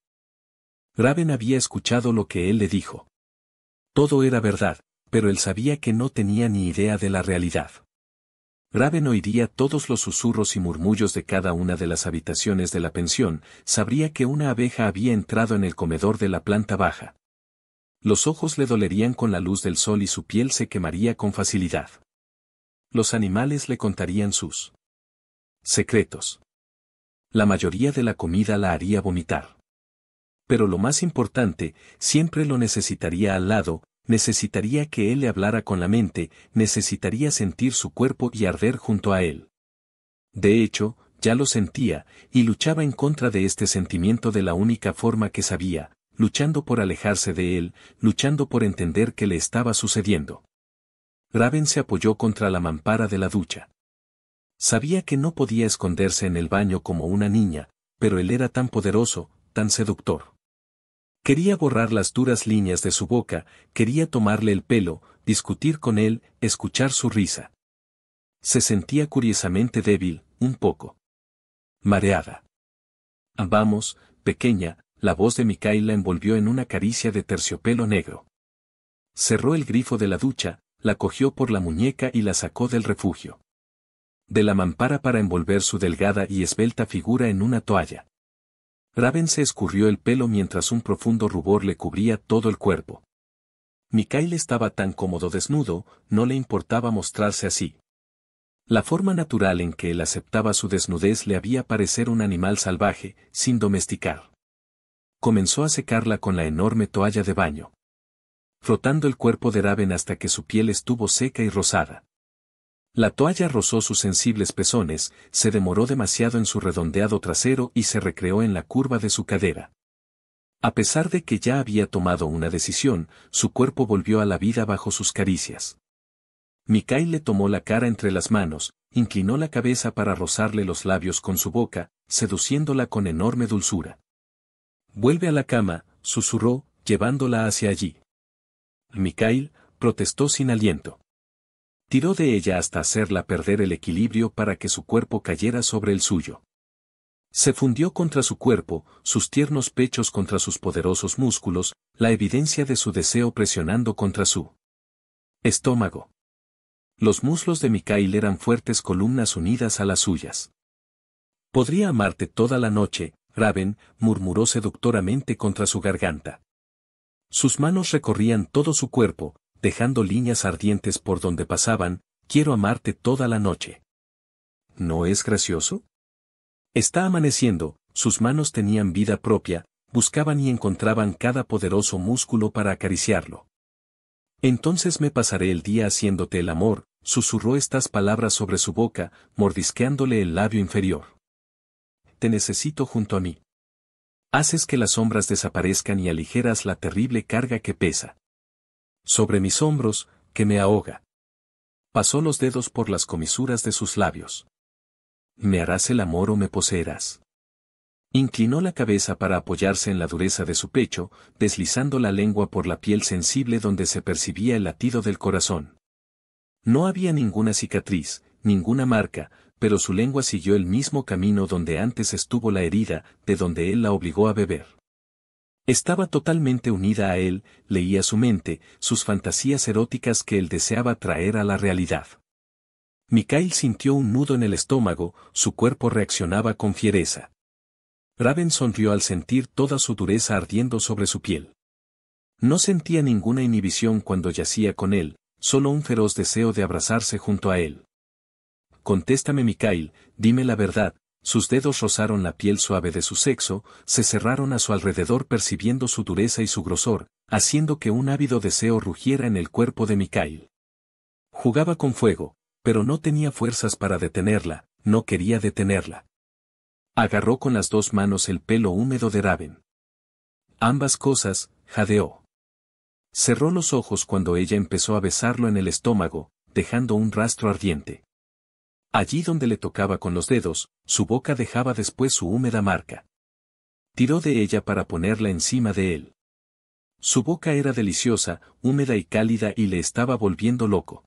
Speaker 1: Raven había escuchado lo que él le dijo. Todo era verdad, pero él sabía que no tenía ni idea de la realidad. Raven oiría todos los susurros y murmullos de cada una de las habitaciones de la pensión, sabría que una abeja había entrado en el comedor de la planta baja. Los ojos le dolerían con la luz del sol y su piel se quemaría con facilidad. Los animales le contarían sus secretos. La mayoría de la comida la haría vomitar. Pero lo más importante, siempre lo necesitaría al lado, necesitaría que él le hablara con la mente, necesitaría sentir su cuerpo y arder junto a él. De hecho, ya lo sentía, y luchaba en contra de este sentimiento de la única forma que sabía, luchando por alejarse de él, luchando por entender qué le estaba sucediendo. Raven se apoyó contra la mampara de la ducha. Sabía que no podía esconderse en el baño como una niña, pero él era tan poderoso, tan seductor. Quería borrar las duras líneas de su boca, quería tomarle el pelo, discutir con él, escuchar su risa. Se sentía curiosamente débil, un poco mareada. Vamos, pequeña, la voz de Mikhail la envolvió en una caricia de terciopelo negro. Cerró el grifo de la ducha, la cogió por la muñeca y la sacó del refugio de la mampara para envolver su delgada y esbelta figura en una toalla. Raven se escurrió el pelo mientras un profundo rubor le cubría todo el cuerpo. Mikhail estaba tan cómodo desnudo, no le importaba mostrarse así. La forma natural en que él aceptaba su desnudez le había parecer un animal salvaje, sin domesticar. Comenzó a secarla con la enorme toalla de baño, frotando el cuerpo de Raven hasta que su piel estuvo seca y rosada. La toalla rozó sus sensibles pezones, se demoró demasiado en su redondeado trasero y se recreó en la curva de su cadera. A pesar de que ya había tomado una decisión, su cuerpo volvió a la vida bajo sus caricias. Mikhail le tomó la cara entre las manos, inclinó la cabeza para rozarle los labios con su boca, seduciéndola con enorme dulzura. «Vuelve a la cama», susurró, llevándola hacia allí. Mikhail protestó sin aliento. Tiró de ella hasta hacerla perder el equilibrio para que su cuerpo cayera sobre el suyo. Se fundió contra su cuerpo, sus tiernos pechos contra sus poderosos músculos, la evidencia de su deseo presionando contra su estómago. Los muslos de Mikhail eran fuertes columnas unidas a las suyas. «Podría amarte toda la noche», Raven murmuró seductoramente contra su garganta. Sus manos recorrían todo su cuerpo, dejando líneas ardientes por donde pasaban. «Quiero amarte toda la noche». ¿No es gracioso? Está amaneciendo, sus manos tenían vida propia, buscaban y encontraban cada poderoso músculo para acariciarlo. «Entonces me pasaré el día haciéndote el amor», susurró estas palabras sobre su boca, mordisqueándole el labio inferior. «Te necesito junto a mí. Haces que las sombras desaparezcan y aligeras la terrible carga que pesa sobre mis hombros, que me ahoga». Pasó los dedos por las comisuras de sus labios. «¿Me harás el amor o me poseerás?». Inclinó la cabeza para apoyarse en la dureza de su pecho, deslizando la lengua por la piel sensible donde se percibía el latido del corazón. No había ninguna cicatriz, ninguna marca, pero su lengua siguió el mismo camino donde antes estuvo la herida, de donde él la obligó a beber. Estaba totalmente unida a él, leía su mente, sus fantasías eróticas que él deseaba traer a la realidad. Mikhail sintió un nudo en el estómago, su cuerpo reaccionaba con fiereza. Raven sonrió al sentir toda su dureza ardiendo sobre su piel. No sentía ninguna inhibición cuando yacía con él, solo un feroz deseo de abrazarse junto a él. «Contéstame, Mikhail, dime la verdad». Sus dedos rozaron la piel suave de su sexo, se cerraron a su alrededor percibiendo su dureza y su grosor, haciendo que un ávido deseo rugiera en el cuerpo de Mikhail. Jugaba con fuego, pero no tenía fuerzas para detenerla, no quería detenerla. Agarró con las dos manos el pelo húmedo de Raven. «Ambas cosas», jadeó. Cerró los ojos cuando ella empezó a besarlo en el estómago, dejando un rastro ardiente. Allí donde le tocaba con los dedos, su boca dejaba después su húmeda marca. Tiró de ella para ponerla encima de él. Su boca era deliciosa, húmeda y cálida y le estaba volviendo loco.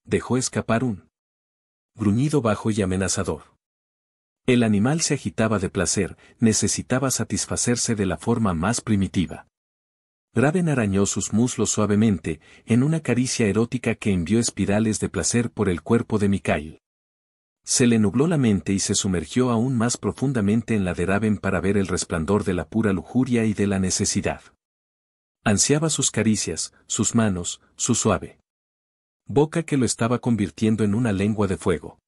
Speaker 1: Dejó escapar un gruñido bajo y amenazador. El animal se agitaba de placer, necesitaba satisfacerse de la forma más primitiva. Raven arañó sus muslos suavemente, en una caricia erótica que envió espirales de placer por el cuerpo de Mikhail. Se le nubló la mente y se sumergió aún más profundamente en la de Raven para ver el resplandor de la pura lujuria y de la necesidad. Ansiaba sus caricias, sus manos, su suave boca que lo estaba convirtiendo en una lengua de fuego.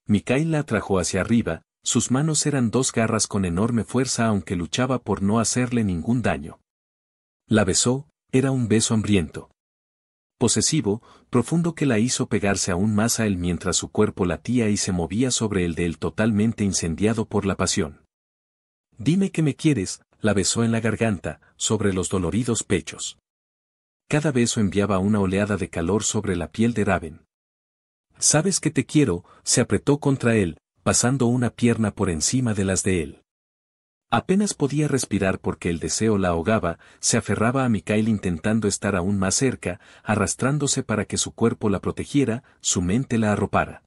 Speaker 1: Mikhail la atrajo hacia arriba, sus manos eran dos garras con enorme fuerza aunque luchaba por no hacerle ningún daño. La besó, era un beso hambriento, posesivo, profundo que la hizo pegarse aún más a él mientras su cuerpo latía y se movía sobre el de él totalmente incendiado por la pasión. Dime que me quieres, la besó en la garganta, sobre los doloridos pechos. Cada beso enviaba una oleada de calor sobre la piel de Raven. Sabes que te quiero, se apretó contra él, pasando una pierna por encima de las de él. Apenas podía respirar porque el deseo la ahogaba, se aferraba a Mikhail intentando estar aún más cerca, arrastrándose para que su cuerpo la protegiera, su mente la arropara.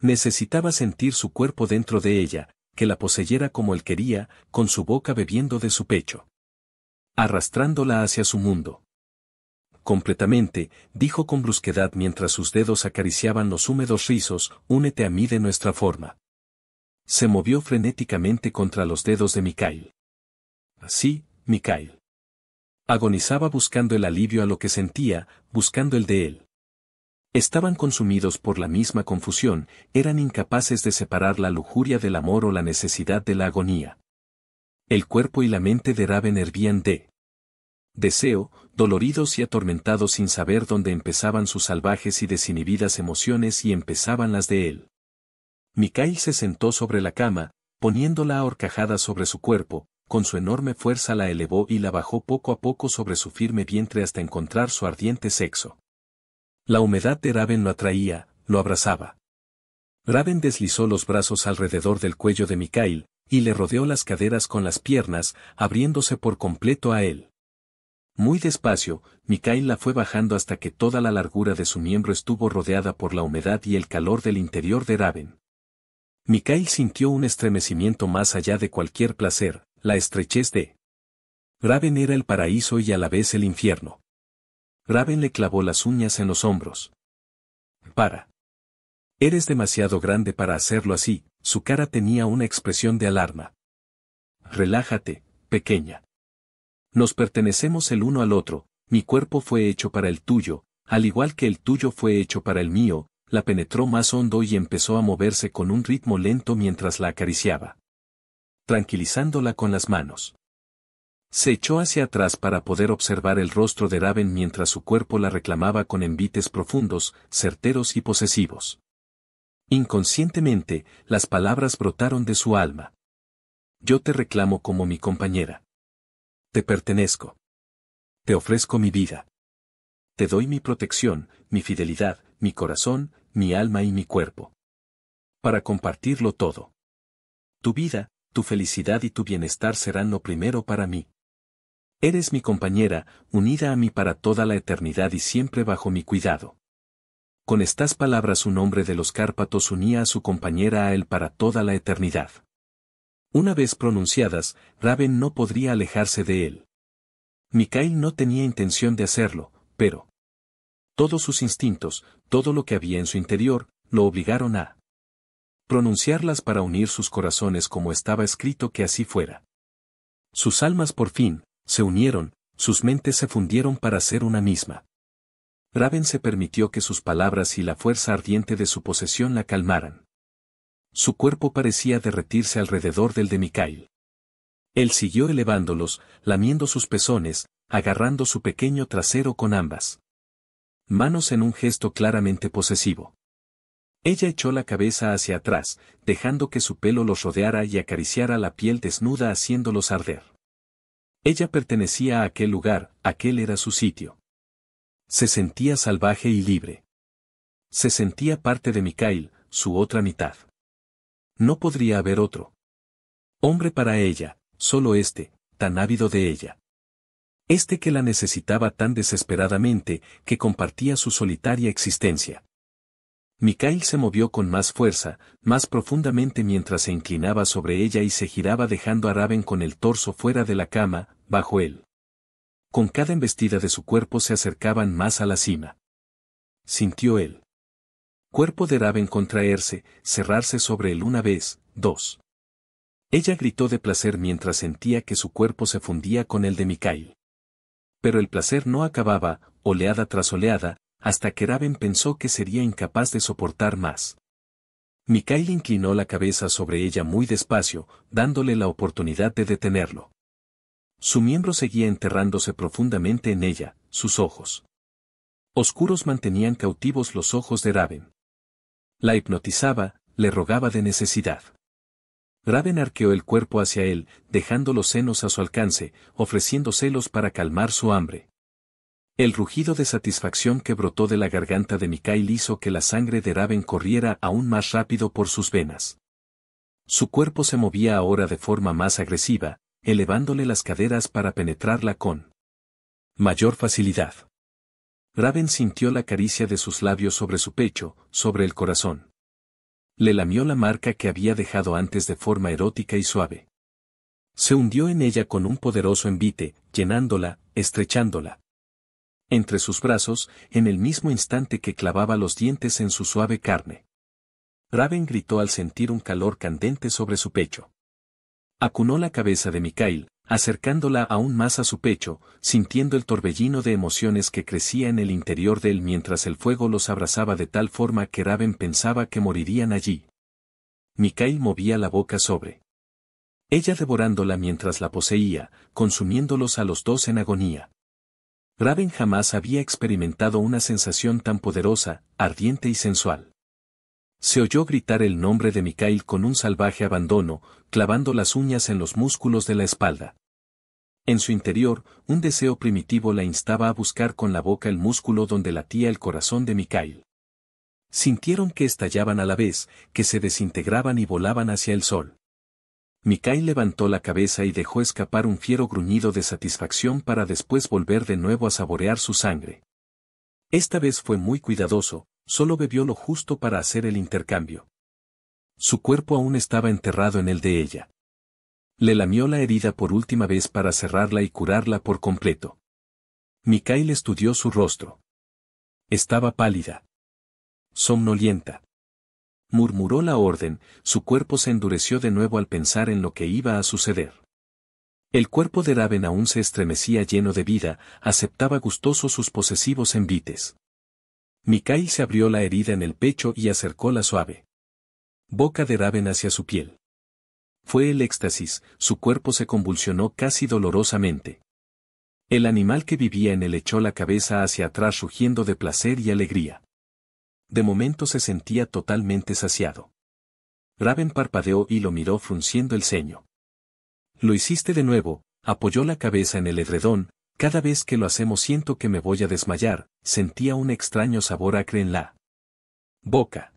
Speaker 1: Necesitaba sentir su cuerpo dentro de ella, que la poseyera como él quería, con su boca bebiendo de su pecho. Arrastrándola hacia su mundo. Completamente, dijo con brusquedad mientras sus dedos acariciaban los húmedos rizos, únete a mí de nuestra forma. Se movió frenéticamente contra los dedos de Mikhail. Sí, Mikhail. Agonizaba buscando el alivio a lo que sentía, buscando el de él. Estaban consumidos por la misma confusión, eran incapaces de separar la lujuria del amor o la necesidad de la agonía. El cuerpo y la mente de Raven hervían de deseo, doloridos y atormentados sin saber dónde empezaban sus salvajes y desinhibidas emociones y empezaban las de él. Mikhail se sentó sobre la cama, poniéndola ahorcajada sobre su cuerpo, con su enorme fuerza la elevó y la bajó poco a poco sobre su firme vientre hasta encontrar su ardiente sexo. La humedad de Raven lo atraía, lo abrazaba. Raven deslizó los brazos alrededor del cuello de Mikhail, y le rodeó las caderas con las piernas, abriéndose por completo a él. Muy despacio, Mikhail la fue bajando hasta que toda la largura de su miembro estuvo rodeada por la humedad y el calor del interior de Raven. Mikhail sintió un estremecimiento más allá de cualquier placer, la estrechez de Raven era el paraíso y a la vez el infierno. Raven le clavó las uñas en los hombros. Para. Eres demasiado grande para hacerlo así, su cara tenía una expresión de alarma. Relájate, pequeña. Nos pertenecemos el uno al otro, mi cuerpo fue hecho para el tuyo, al igual que el tuyo fue hecho para el mío, la penetró más hondo y empezó a moverse con un ritmo lento mientras la acariciaba. Tranquilizándola con las manos. Se echó hacia atrás para poder observar el rostro de Raven mientras su cuerpo la reclamaba con envites profundos, certeros y posesivos. Inconscientemente, las palabras brotaron de su alma. Yo te reclamo como mi compañera. Te pertenezco. Te ofrezco mi vida. Te doy mi protección, mi fidelidad, mi corazón, mi alma y mi cuerpo. Para compartirlo todo. Tu vida, tu felicidad y tu bienestar serán lo primero para mí. Eres mi compañera, unida a mí para toda la eternidad y siempre bajo mi cuidado. Con estas palabras un hombre de los Cárpatos unía a su compañera a él para toda la eternidad. Una vez pronunciadas, Raven no podría alejarse de él. Mikhail no tenía intención de hacerlo, pero todos sus instintos, todo lo que había en su interior, lo obligaron a pronunciarlas para unir sus corazones como estaba escrito que así fuera. Sus almas por fin se unieron, sus mentes se fundieron para ser una misma. Raven se permitió que sus palabras y la fuerza ardiente de su posesión la calmaran. Su cuerpo parecía derretirse alrededor del de Mikhail. Él siguió elevándolos, lamiendo sus pezones, agarrando su pequeño trasero con ambas manos en un gesto claramente posesivo. Ella echó la cabeza hacia atrás, dejando que su pelo los rodeara y acariciara la piel desnuda haciéndolos arder. Ella pertenecía a aquel lugar, aquel era su sitio. Se sentía salvaje y libre. Se sentía parte de Mikhail, su otra mitad. No podría haber otro hombre para ella, solo este, tan ávido de ella. Que la necesitaba tan desesperadamente, que compartía su solitaria existencia. Mikhail se movió con más fuerza, más profundamente mientras se inclinaba sobre ella y se giraba dejando a Raven con el torso fuera de la cama, bajo él. Con cada embestida de su cuerpo se acercaban más a la cima. Sintió el cuerpo de Raven contraerse, cerrarse sobre él una vez, dos. Ella gritó de placer mientras sentía que su cuerpo se fundía con el de Mikhail. Pero el placer no acababa, oleada tras oleada, hasta que Raven pensó que sería incapaz de soportar más. Mikhail inclinó la cabeza sobre ella muy despacio, dándole la oportunidad de detenerlo. Su miembro seguía enterrándose profundamente en ella, sus ojos oscuros mantenían cautivos los ojos de Raven. La hipnotizaba, le rogaba de necesidad. Raven arqueó el cuerpo hacia él, dejando los senos a su alcance, ofreciéndoselos para calmar su hambre. El rugido de satisfacción que brotó de la garganta de Mikhail hizo que la sangre de Raven corriera aún más rápido por sus venas. Su cuerpo se movía ahora de forma más agresiva, elevándole las caderas para penetrarla con mayor facilidad. Raven sintió la caricia de sus labios sobre su pecho, sobre el corazón. Le lamió la marca que había dejado antes de forma erótica y suave. Se hundió en ella con un poderoso envite, llenándola, estrechándola entre sus brazos, en el mismo instante que clavaba los dientes en su suave carne. Raven gritó al sentir un calor candente sobre su pecho. Acunó la cabeza de Mikhail, acercándola aún más a su pecho, sintiendo el torbellino de emociones que crecía en el interior de él mientras el fuego los abrazaba de tal forma que Raven pensaba que morirían allí. Mikhail movía la boca sobre ella devorándola mientras la poseía, consumiéndolos a los dos en agonía. Raven jamás había experimentado una sensación tan poderosa, ardiente y sensual. Se oyó gritar el nombre de Mikhail con un salvaje abandono, clavando las uñas en los músculos de la espalda. En su interior, un deseo primitivo la instaba a buscar con la boca el músculo donde latía el corazón de Mikhail. Sintieron que estallaban a la vez, que se desintegraban y volaban hacia el sol. Mikhail levantó la cabeza y dejó escapar un fiero gruñido de satisfacción para después volver de nuevo a saborear su sangre. Esta vez fue muy cuidadoso, solo bebió lo justo para hacer el intercambio. Su cuerpo aún estaba enterrado en el de ella. Le lamió la herida por última vez para cerrarla y curarla por completo. Mikhail estudió su rostro. Estaba pálida. Somnolienta. Murmuró la orden, su cuerpo se endureció de nuevo al pensar en lo que iba a suceder. El cuerpo de Raven aún se estremecía lleno de vida, aceptaba gustoso sus posesivos envites. Mikhail se abrió la herida en el pecho y acercó la suave boca de Raven hacia su piel. Fue el éxtasis, su cuerpo se convulsionó casi dolorosamente. El animal que vivía en él echó la cabeza hacia atrás rugiendo de placer y alegría. De momento se sentía totalmente saciado. Raven parpadeó y lo miró frunciendo el ceño. Lo hiciste de nuevo, apoyó la cabeza en el edredón, cada vez que lo hacemos siento que me voy a desmayar, sentía un extraño sabor acre en la boca.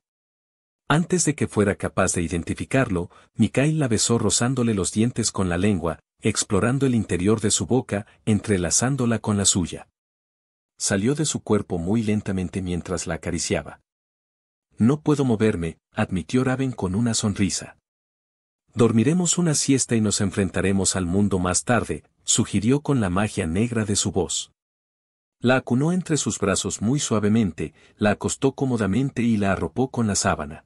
Speaker 1: Antes de que fuera capaz de identificarlo, Mikhail la besó rozándole los dientes con la lengua, explorando el interior de su boca, entrelazándola con la suya. Salió de su cuerpo muy lentamente mientras la acariciaba. No puedo moverme, admitió Raven con una sonrisa. Dormiremos una siesta y nos enfrentaremos al mundo más tarde, sugirió con la magia negra de su voz. La acunó entre sus brazos muy suavemente, la acostó cómodamente y la arropó con la sábana.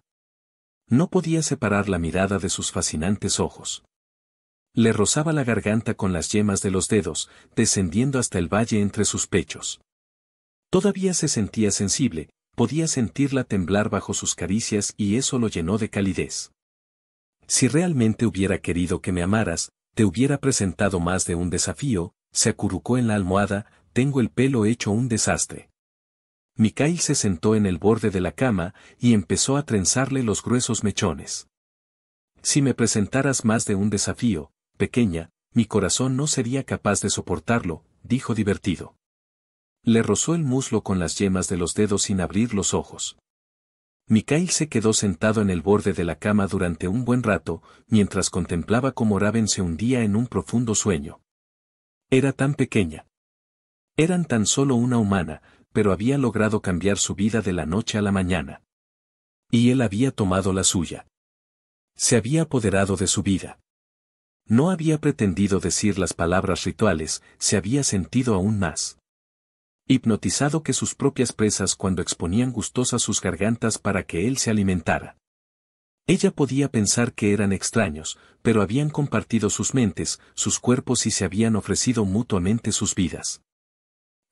Speaker 1: No podía separar la mirada de sus fascinantes ojos. Le rozaba la garganta con las yemas de los dedos, descendiendo hasta el valle entre sus pechos. Todavía se sentía sensible, podía sentirla temblar bajo sus caricias y eso lo llenó de calidez. Si realmente hubiera querido que me amaras, te hubiera presentado más de un desafío, se acurrucó en la almohada, tengo el pelo hecho un desastre. Mikhail se sentó en el borde de la cama y empezó a trenzarle los gruesos mechones. Si me presentaras más de un desafío, pequeña, mi corazón no sería capaz de soportarlo, dijo divertido. Le rozó el muslo con las yemas de los dedos sin abrir los ojos. Mikhail se quedó sentado en el borde de la cama durante un buen rato, mientras contemplaba cómo Raven se hundía en un profundo sueño. Era tan pequeña. Eran tan solo una humana, pero había logrado cambiar su vida de la noche a la mañana. Y él había tomado la suya. Se había apoderado de su vida. No había pretendido decir las palabras rituales, se había sentido aún más hipnotizado que sus propias presas cuando exponían gustosas sus gargantas para que él se alimentara. Ella podía pensar que eran extraños, pero habían compartido sus mentes, sus cuerpos y se habían ofrecido mutuamente sus vidas.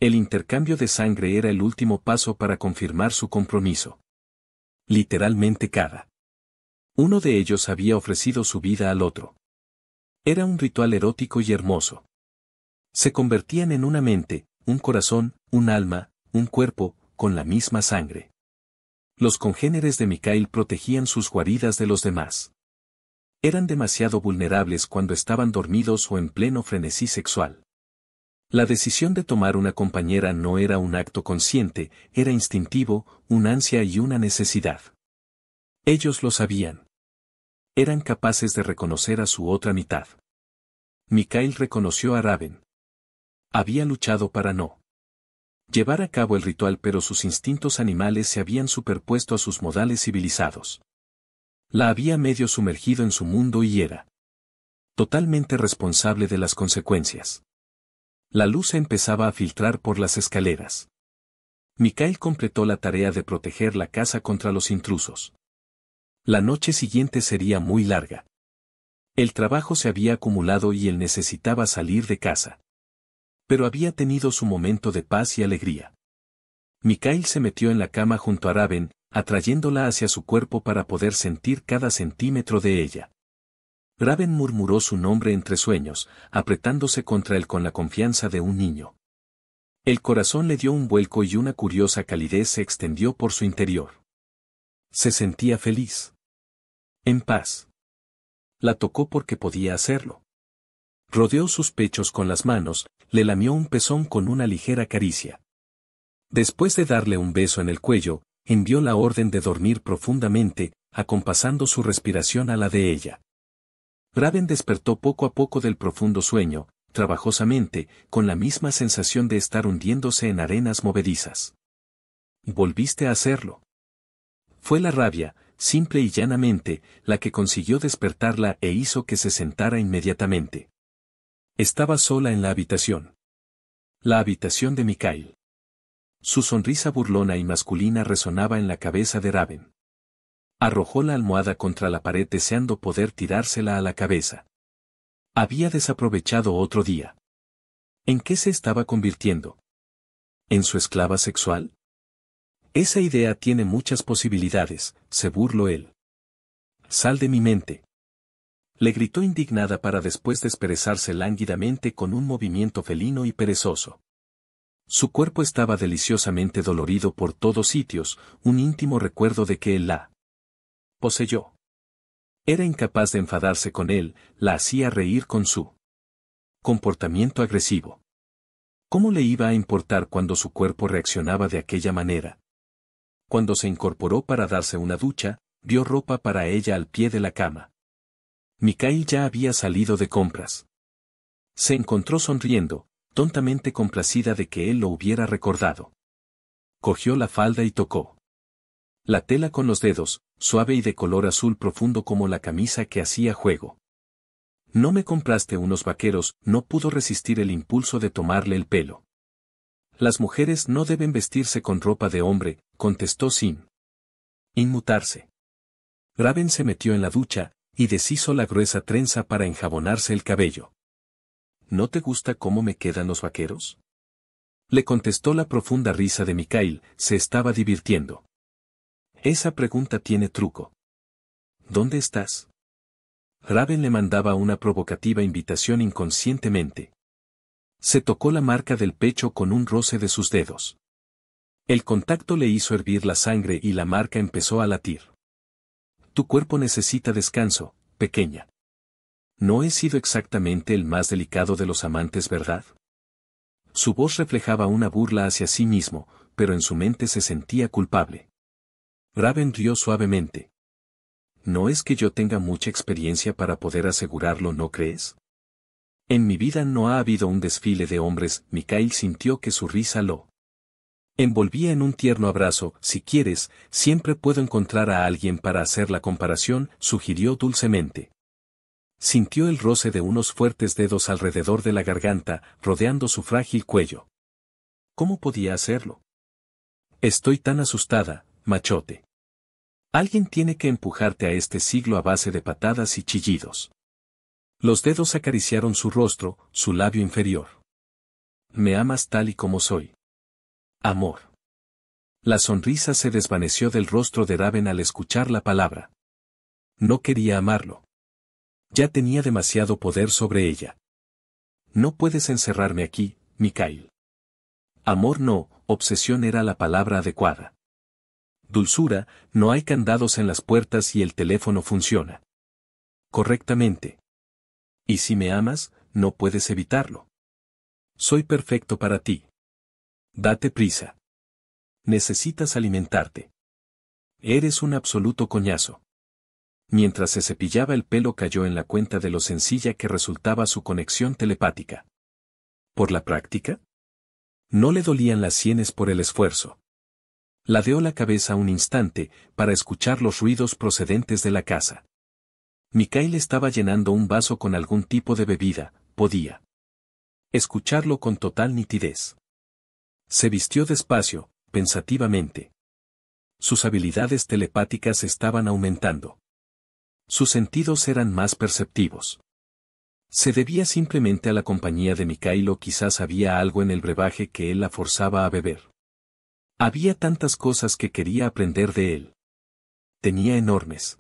Speaker 1: El intercambio de sangre era el último paso para confirmar su compromiso. Literalmente cada uno de ellos había ofrecido su vida al otro. Era un ritual erótico y hermoso. Se convertían en una mente, un corazón, un alma, un cuerpo, con la misma sangre. Los congéneres de Mikhail protegían sus guaridas de los demás. Eran demasiado vulnerables cuando estaban dormidos o en pleno frenesí sexual. La decisión de tomar una compañera no era un acto consciente, era instintivo, un ansia y una necesidad. Ellos lo sabían. Eran capaces de reconocer a su otra mitad. Mikhail reconoció a Raven. Había luchado para no llevar a cabo el ritual, pero sus instintos animales se habían superpuesto a sus modales civilizados. La había medio sumergido en su mundo y era totalmente responsable de las consecuencias. La luz empezaba a filtrar por las escaleras. Mikhail completó la tarea de proteger la casa contra los intrusos. La noche siguiente sería muy larga. El trabajo se había acumulado y él necesitaba salir de casa. Pero había tenido su momento de paz y alegría. Mikhail se metió en la cama junto a Raven, atrayéndola hacia su cuerpo para poder sentir cada centímetro de ella. Raven murmuró su nombre entre sueños, apretándose contra él con la confianza de un niño. El corazón le dio un vuelco y una curiosa calidez se extendió por su interior. Se sentía feliz. En paz. La tocó porque podía hacerlo. Rodeó sus pechos con las manos, le lamió un pezón con una ligera caricia. Después de darle un beso en el cuello, envió la orden de dormir profundamente, acompasando su respiración a la de ella. Raven despertó poco a poco del profundo sueño, trabajosamente, con la misma sensación de estar hundiéndose en arenas movedizas. Volviste a hacerlo. Fue la rabia, simple y llanamente, la que consiguió despertarla e hizo que se sentara inmediatamente. Estaba sola en la habitación. La habitación de Mikhail. Su sonrisa burlona y masculina resonaba en la cabeza de Raven. Arrojó la almohada contra la pared deseando poder tirársela a la cabeza. Había desaprovechado otro día. ¿En qué se estaba convirtiendo? ¿En su esclava sexual? Esa idea tiene muchas posibilidades, se burló él. Sal de mi mente. Le gritó indignada para después desperezarse lánguidamente con un movimiento felino y perezoso. Su cuerpo estaba deliciosamente dolorido por todos sitios, un íntimo recuerdo de que él la poseyó. Era incapaz de enfadarse con él, la hacía reír con su comportamiento agresivo. ¿Cómo le iba a importar cuando su cuerpo reaccionaba de aquella manera? Cuando se incorporó para darse una ducha, vio ropa para ella al pie de la cama. Mikhail ya había salido de compras. Se encontró sonriendo, tontamente complacida de que él lo hubiera recordado. Cogió la falda y tocó la tela con los dedos, suave y de color azul profundo como la camisa que hacía juego. ¿No me compraste unos vaqueros? No pudo resistir el impulso de tomarle el pelo. Las mujeres no deben vestirse con ropa de hombre, contestó sin inmutarse. Raven se metió en la ducha, y deshizo la gruesa trenza para enjabonarse el cabello. ¿No te gusta cómo me quedan los vaqueros? Le contestó la profunda risa de Mikhail, se estaba divirtiendo. Esa pregunta tiene truco. ¿Dónde estás? Raven le mandaba una provocativa invitación inconscientemente. Se tocó la marca del pecho con un roce de sus dedos. El contacto le hizo hervir la sangre y la marca empezó a latir. Tu cuerpo necesita descanso, pequeña. No he sido exactamente el más delicado de los amantes, ¿verdad? Su voz reflejaba una burla hacia sí mismo, pero en su mente se sentía culpable. Raven rió suavemente. No es que yo tenga mucha experiencia para poder asegurarlo, ¿no crees? En mi vida no ha habido un desfile de hombres. Mikhail sintió que su risa lo envolvía en un tierno abrazo. Si quieres, siempre puedo encontrar a alguien para hacer la comparación, sugirió dulcemente. Sintió el roce de unos fuertes dedos alrededor de la garganta, rodeando su frágil cuello. ¿Cómo podía hacerlo? Estoy tan asustada, machote. Alguien tiene que empujarte a este siglo a base de patadas y chillidos. Los dedos acariciaron su rostro, su labio inferior. ¿Me amas tal y como soy? Amor. La sonrisa se desvaneció del rostro de Raven al escuchar la palabra. No quería amarlo. Ya tenía demasiado poder sobre ella. No puedes encerrarme aquí, Mikhail. Amor no, obsesión era la palabra adecuada. Dulzura, no hay candados en las puertas y el teléfono funciona correctamente. Y si me amas, no puedes evitarlo. Soy perfecto para ti. Date prisa. Necesitas alimentarte. Eres un absoluto coñazo. Mientras se cepillaba el pelo cayó en la cuenta de lo sencilla que resultaba su conexión telepática. ¿Por la práctica? No le dolían las sienes por el esfuerzo. Ladeó la cabeza un instante, para escuchar los ruidos procedentes de la casa. Mikhail estaba llenando un vaso con algún tipo de bebida, podía escucharlo con total nitidez. Se vistió despacio, pensativamente. Sus habilidades telepáticas estaban aumentando. Sus sentidos eran más perceptivos. Se debía simplemente a la compañía de Mikhail o quizás había algo en el brebaje que él la forzaba a beber. Había tantas cosas que quería aprender de él. Tenía enormes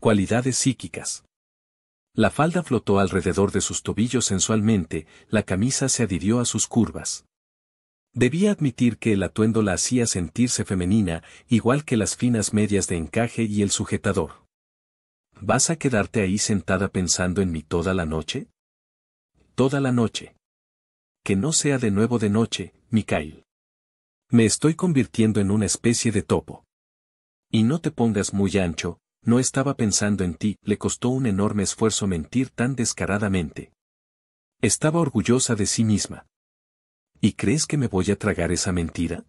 Speaker 1: cualidades psíquicas. La falda flotó alrededor de sus tobillos sensualmente, la camisa se adhirió a sus curvas. Debía admitir que el atuendo la hacía sentirse femenina, igual que las finas medias de encaje y el sujetador. ¿Vas a quedarte ahí sentada pensando en mí toda la noche? Toda la noche. Que no sea de nuevo de noche, Mikhail. Me estoy convirtiendo en una especie de topo. Y no te pongas muy ancho, no estaba pensando en ti. Le costó un enorme esfuerzo mentir tan descaradamente. Estaba orgullosa de sí misma. ¿Y crees que me voy a tragar esa mentira?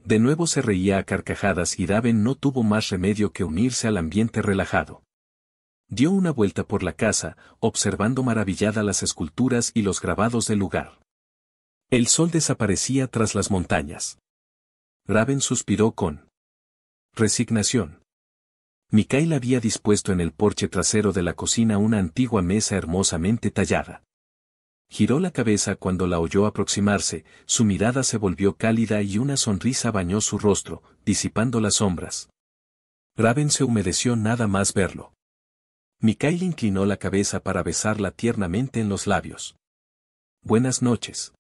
Speaker 1: De nuevo se reía a carcajadas y Raven no tuvo más remedio que unirse al ambiente relajado. Dio una vuelta por la casa, observando maravillada las esculturas y los grabados del lugar. El sol desaparecía tras las montañas. Raven suspiró con resignación. Mikhail había dispuesto en el porche trasero de la cocina una antigua mesa hermosamente tallada. Giró la cabeza cuando la oyó aproximarse, su mirada se volvió cálida y una sonrisa bañó su rostro, disipando las sombras. Raven se humedeció nada más verlo. Mikhail inclinó la cabeza para besarla tiernamente en los labios. Buenas noches.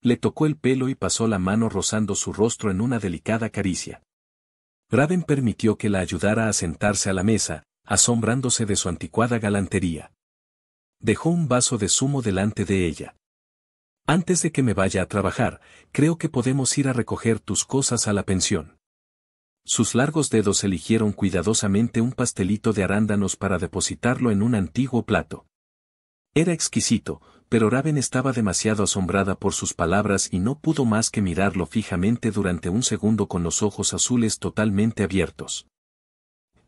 Speaker 1: Le tocó el pelo y pasó la mano rozando su rostro en una delicada caricia. Raven permitió que la ayudara a sentarse a la mesa, asombrándose de su anticuada galantería. Dejó un vaso de zumo delante de ella. Antes de que me vaya a trabajar, creo que podemos ir a recoger tus cosas a la pensión. Sus largos dedos eligieron cuidadosamente un pastelito de arándanos para depositarlo en un antiguo plato. Era exquisito, pero Raven estaba demasiado asombrada por sus palabras y no pudo más que mirarlo fijamente durante un segundo con los ojos azules totalmente abiertos.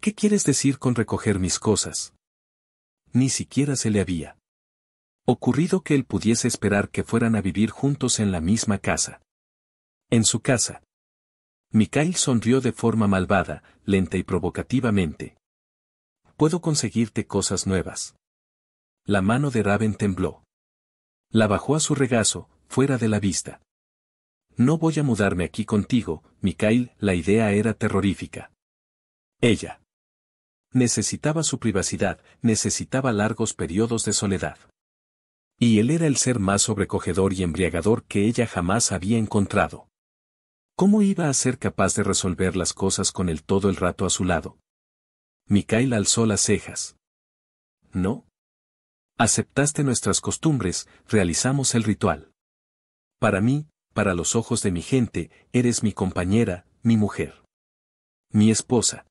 Speaker 1: ¿Qué quieres decir con recoger mis cosas? Ni siquiera se le había ocurrido que él pudiese esperar que fueran a vivir juntos en la misma casa. En su casa. Mikhail sonrió de forma malvada, lenta y provocativamente. Puedo conseguirte cosas nuevas. La mano de Raven tembló. La bajó a su regazo, fuera de la vista. No voy a mudarme aquí contigo, Mikhail. La idea era terrorífica. Ella necesitaba su privacidad, necesitaba largos periodos de soledad. Y él era el ser más sobrecogedor y embriagador que ella jamás había encontrado. ¿Cómo iba a ser capaz de resolver las cosas con él todo el rato a su lado? Mikhail alzó las cejas. ¿No? Aceptaste nuestras costumbres, realizamos el ritual. Para mí, para los ojos de mi gente, eres mi compañera, mi mujer. Mi esposa.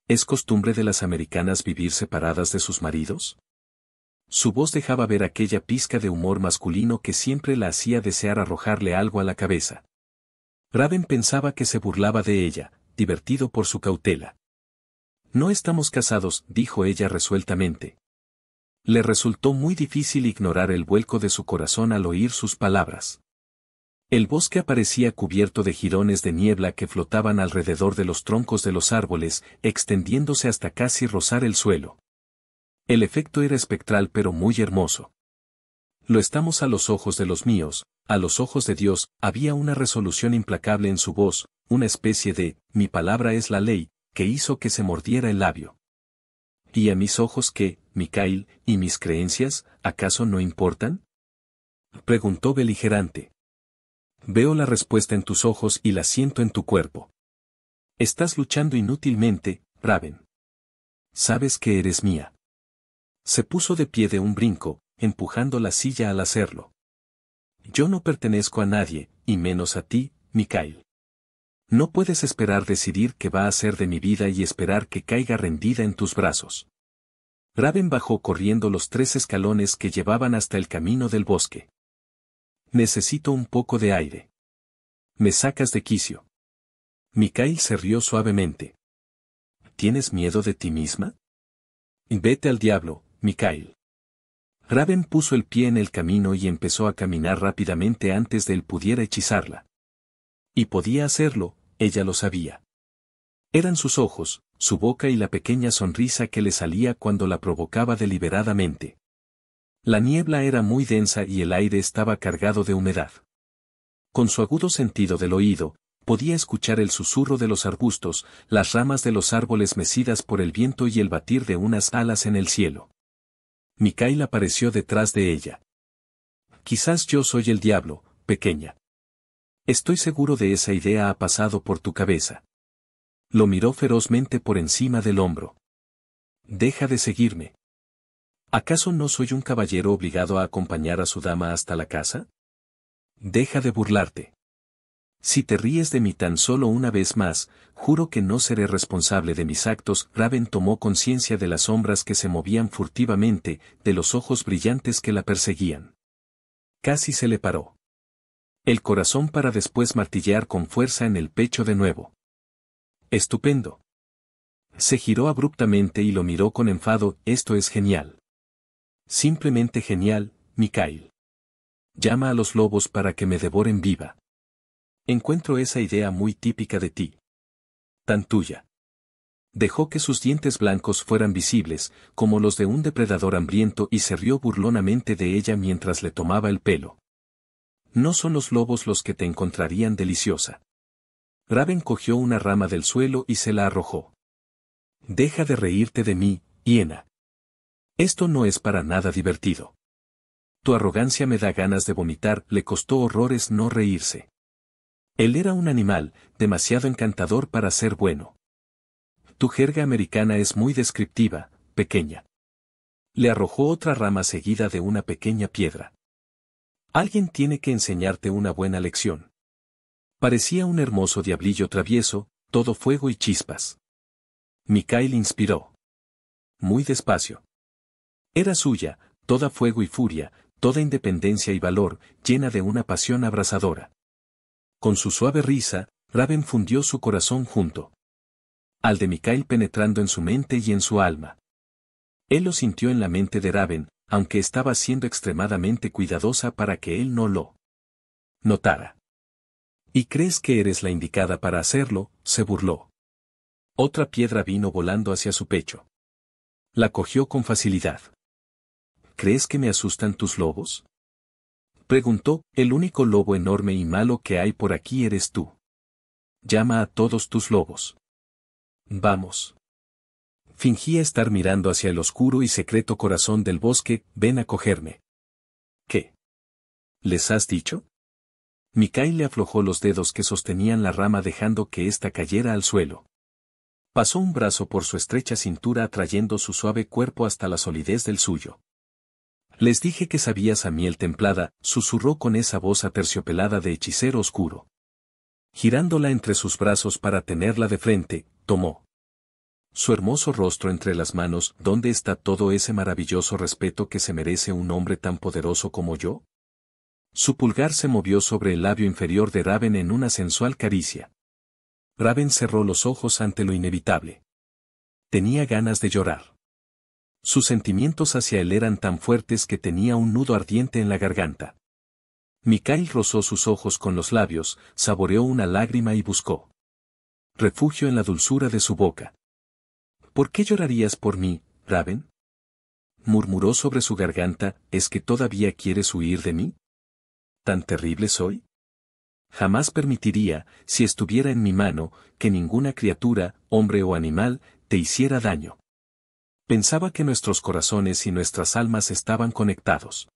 Speaker 1: ¿Es costumbre de las americanas vivir separadas de sus maridos? Su voz dejaba ver aquella pizca de humor masculino que siempre la hacía desear arrojarle algo a la cabeza. Raven pensaba que se burlaba de ella, divertido por su cautela. No estamos casados, dijo ella resueltamente. Le resultó muy difícil ignorar el vuelco de su corazón al oír sus palabras. El bosque aparecía cubierto de jirones de niebla que flotaban alrededor de los troncos de los árboles, extendiéndose hasta casi rozar el suelo. El efecto era espectral pero muy hermoso. Lo estamos a los ojos de los míos, a los ojos de Dios, había una resolución implacable en su voz, una especie de, mi palabra es la ley, que hizo que se mordiera el labio. ¿Y a mis ojos qué, Micael, y mis creencias, acaso no importan? Preguntó beligerante. Veo la respuesta en tus ojos y la siento en tu cuerpo. Estás luchando inútilmente, Raven. Sabes que eres mía. Se puso de pie de un brinco, empujando la silla al hacerlo. Yo no pertenezco a nadie, y menos a ti, Micael. No puedes esperar decidir qué va a ser de mi vida y esperar que caiga rendida en tus brazos. Raven bajó corriendo los 3 escalones que llevaban hasta el camino del bosque. Necesito un poco de aire. Me sacas de quicio. Micael se rió suavemente. ¿Tienes miedo de ti misma? Vete al diablo, Micael. Raven puso el pie en el camino y empezó a caminar rápidamente antes de él pudiera hechizarla. Y podía hacerlo, ella lo sabía. Eran sus ojos, su boca y la pequeña sonrisa que le salía cuando la provocaba deliberadamente. La niebla era muy densa y el aire estaba cargado de humedad. Con su agudo sentido del oído, podía escuchar el susurro de los arbustos, las ramas de los árboles mecidas por el viento y el batir de unas alas en el cielo. Micael apareció detrás de ella. Quizás yo soy el diablo, pequeña. Estoy seguro de esa idea ha pasado por tu cabeza. Lo miró ferozmente por encima del hombro. Deja de seguirme. ¿Acaso no soy un caballero obligado a acompañar a su dama hasta la casa? Deja de burlarte. Si te ríes de mí tan solo una vez más, juro que no seré responsable de mis actos. Raven tomó conciencia de las sombras que se movían furtivamente, de los ojos brillantes que la perseguían. Casi se le paró el corazón para después martillear con fuerza en el pecho de nuevo. Estupendo. Se giró abruptamente y lo miró con enfado. Esto es genial. Simplemente genial, Micael. Llama a los lobos para que me devoren viva. Encuentro esa idea muy típica de ti. Tan tuya. Dejó que sus dientes blancos fueran visibles, como los de un depredador hambriento, y se rió burlonamente de ella mientras le tomaba el pelo. No son los lobos los que te encontrarían deliciosa. Raven cogió una rama del suelo y se la arrojó. Deja de reírte de mí, hiena. Esto no es para nada divertido. Tu arrogancia me da ganas de vomitar. Le costó horrores no reírse. Él era un animal, demasiado encantador para ser bueno. Tu jerga americana es muy descriptiva, pequeña. Le arrojó otra rama seguida de una pequeña piedra. Alguien tiene que enseñarte una buena lección. Parecía un hermoso diablillo travieso, todo fuego y chispas. Micael inspiró. Muy despacio. Era suya, toda fuego y furia, toda independencia y valor, llena de una pasión abrasadora. Con su suave risa, Raven fundió su corazón junto al de Micael, penetrando en su mente y en su alma. Él lo sintió en la mente de Raven, aunque estaba siendo extremadamente cuidadosa para que él no lo notara. ¿Y crees que eres la indicada para hacerlo?, se burló. Otra piedra vino volando hacia su pecho. La cogió con facilidad. ¿Crees que me asustan tus lobos?, preguntó. El único lobo enorme y malo que hay por aquí eres tú. Llama a todos tus lobos. Vamos. Fingía estar mirando hacia el oscuro y secreto corazón del bosque. Ven a cogerme. ¿Qué les has dicho? Micael le aflojó los dedos que sostenían la rama dejando que ésta cayera al suelo. Pasó un brazo por su estrecha cintura atrayendo su suave cuerpo hasta la solidez del suyo. Les dije que sabías a miel templada, susurró con esa voz aterciopelada de hechicero oscuro. Girándola entre sus brazos para tenerla de frente, tomó Su hermoso rostro entre las manos, ¿dónde está todo ese maravilloso respeto que se merece un hombre tan poderoso como yo? Su pulgar se movió sobre el labio inferior de Raven en una sensual caricia. Raven cerró los ojos ante lo inevitable. Tenía ganas de llorar. Sus sentimientos hacia él eran tan fuertes que tenía un nudo ardiente en la garganta. Mikhail rozó sus ojos con los labios, saboreó una lágrima y buscó refugio en la dulzura de su boca. ¿Por qué llorarías por mí, Raven? Murmuró sobre su garganta, ¿es que todavía quieres huir de mí? ¿Tan terrible soy? Jamás permitiría, si estuviera en mi mano, que ninguna criatura, hombre o animal, te hiciera daño. Pensaba que nuestros corazones y nuestras almas estaban conectados.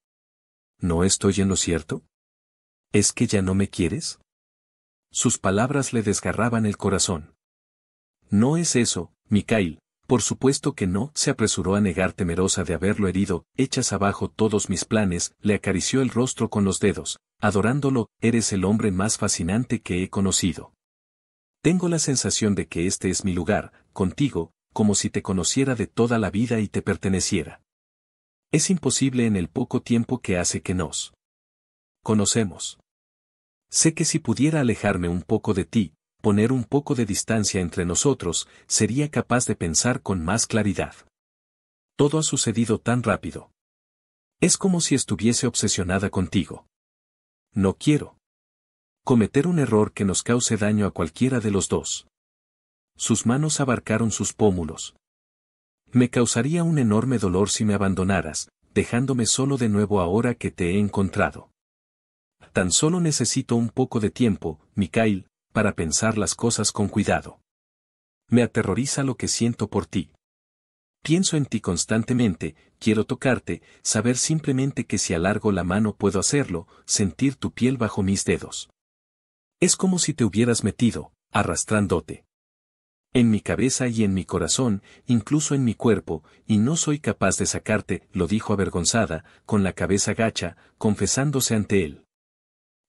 Speaker 1: ¿No estoy en lo cierto? ¿Es que ya no me quieres? Sus palabras le desgarraban el corazón. No es eso, Mikhail, por supuesto que no, se apresuró a negar temerosa de haberlo herido, echas abajo todos mis planes, le acarició el rostro con los dedos, adorándolo, eres el hombre más fascinante que he conocido. Tengo la sensación de que este es mi lugar, contigo, como si te conociera de toda la vida y te perteneciera. Es imposible en el poco tiempo que hace que nos conocemos. Sé que si pudiera alejarme un poco de ti, poner un poco de distancia entre nosotros, sería capaz de pensar con más claridad. Todo ha sucedido tan rápido. Es como si estuviese obsesionada contigo. No quiero cometer un error que nos cause daño a cualquiera de los dos. Sus manos abarcaron sus pómulos. Me causaría un enorme dolor si me abandonaras, dejándome solo de nuevo ahora que te he encontrado. Tan solo necesito un poco de tiempo, Mikhail, para pensar las cosas con cuidado. Me aterroriza lo que siento por ti. Pienso en ti constantemente, quiero tocarte, saber simplemente que si alargo la mano puedo hacerlo, sentir tu piel bajo mis dedos. Es como si te hubieras metido, arrastrándote en mi cabeza y en mi corazón, incluso en mi cuerpo, y no soy capaz de sacarte, lo dijo avergonzada, con la cabeza gacha, confesándose ante él.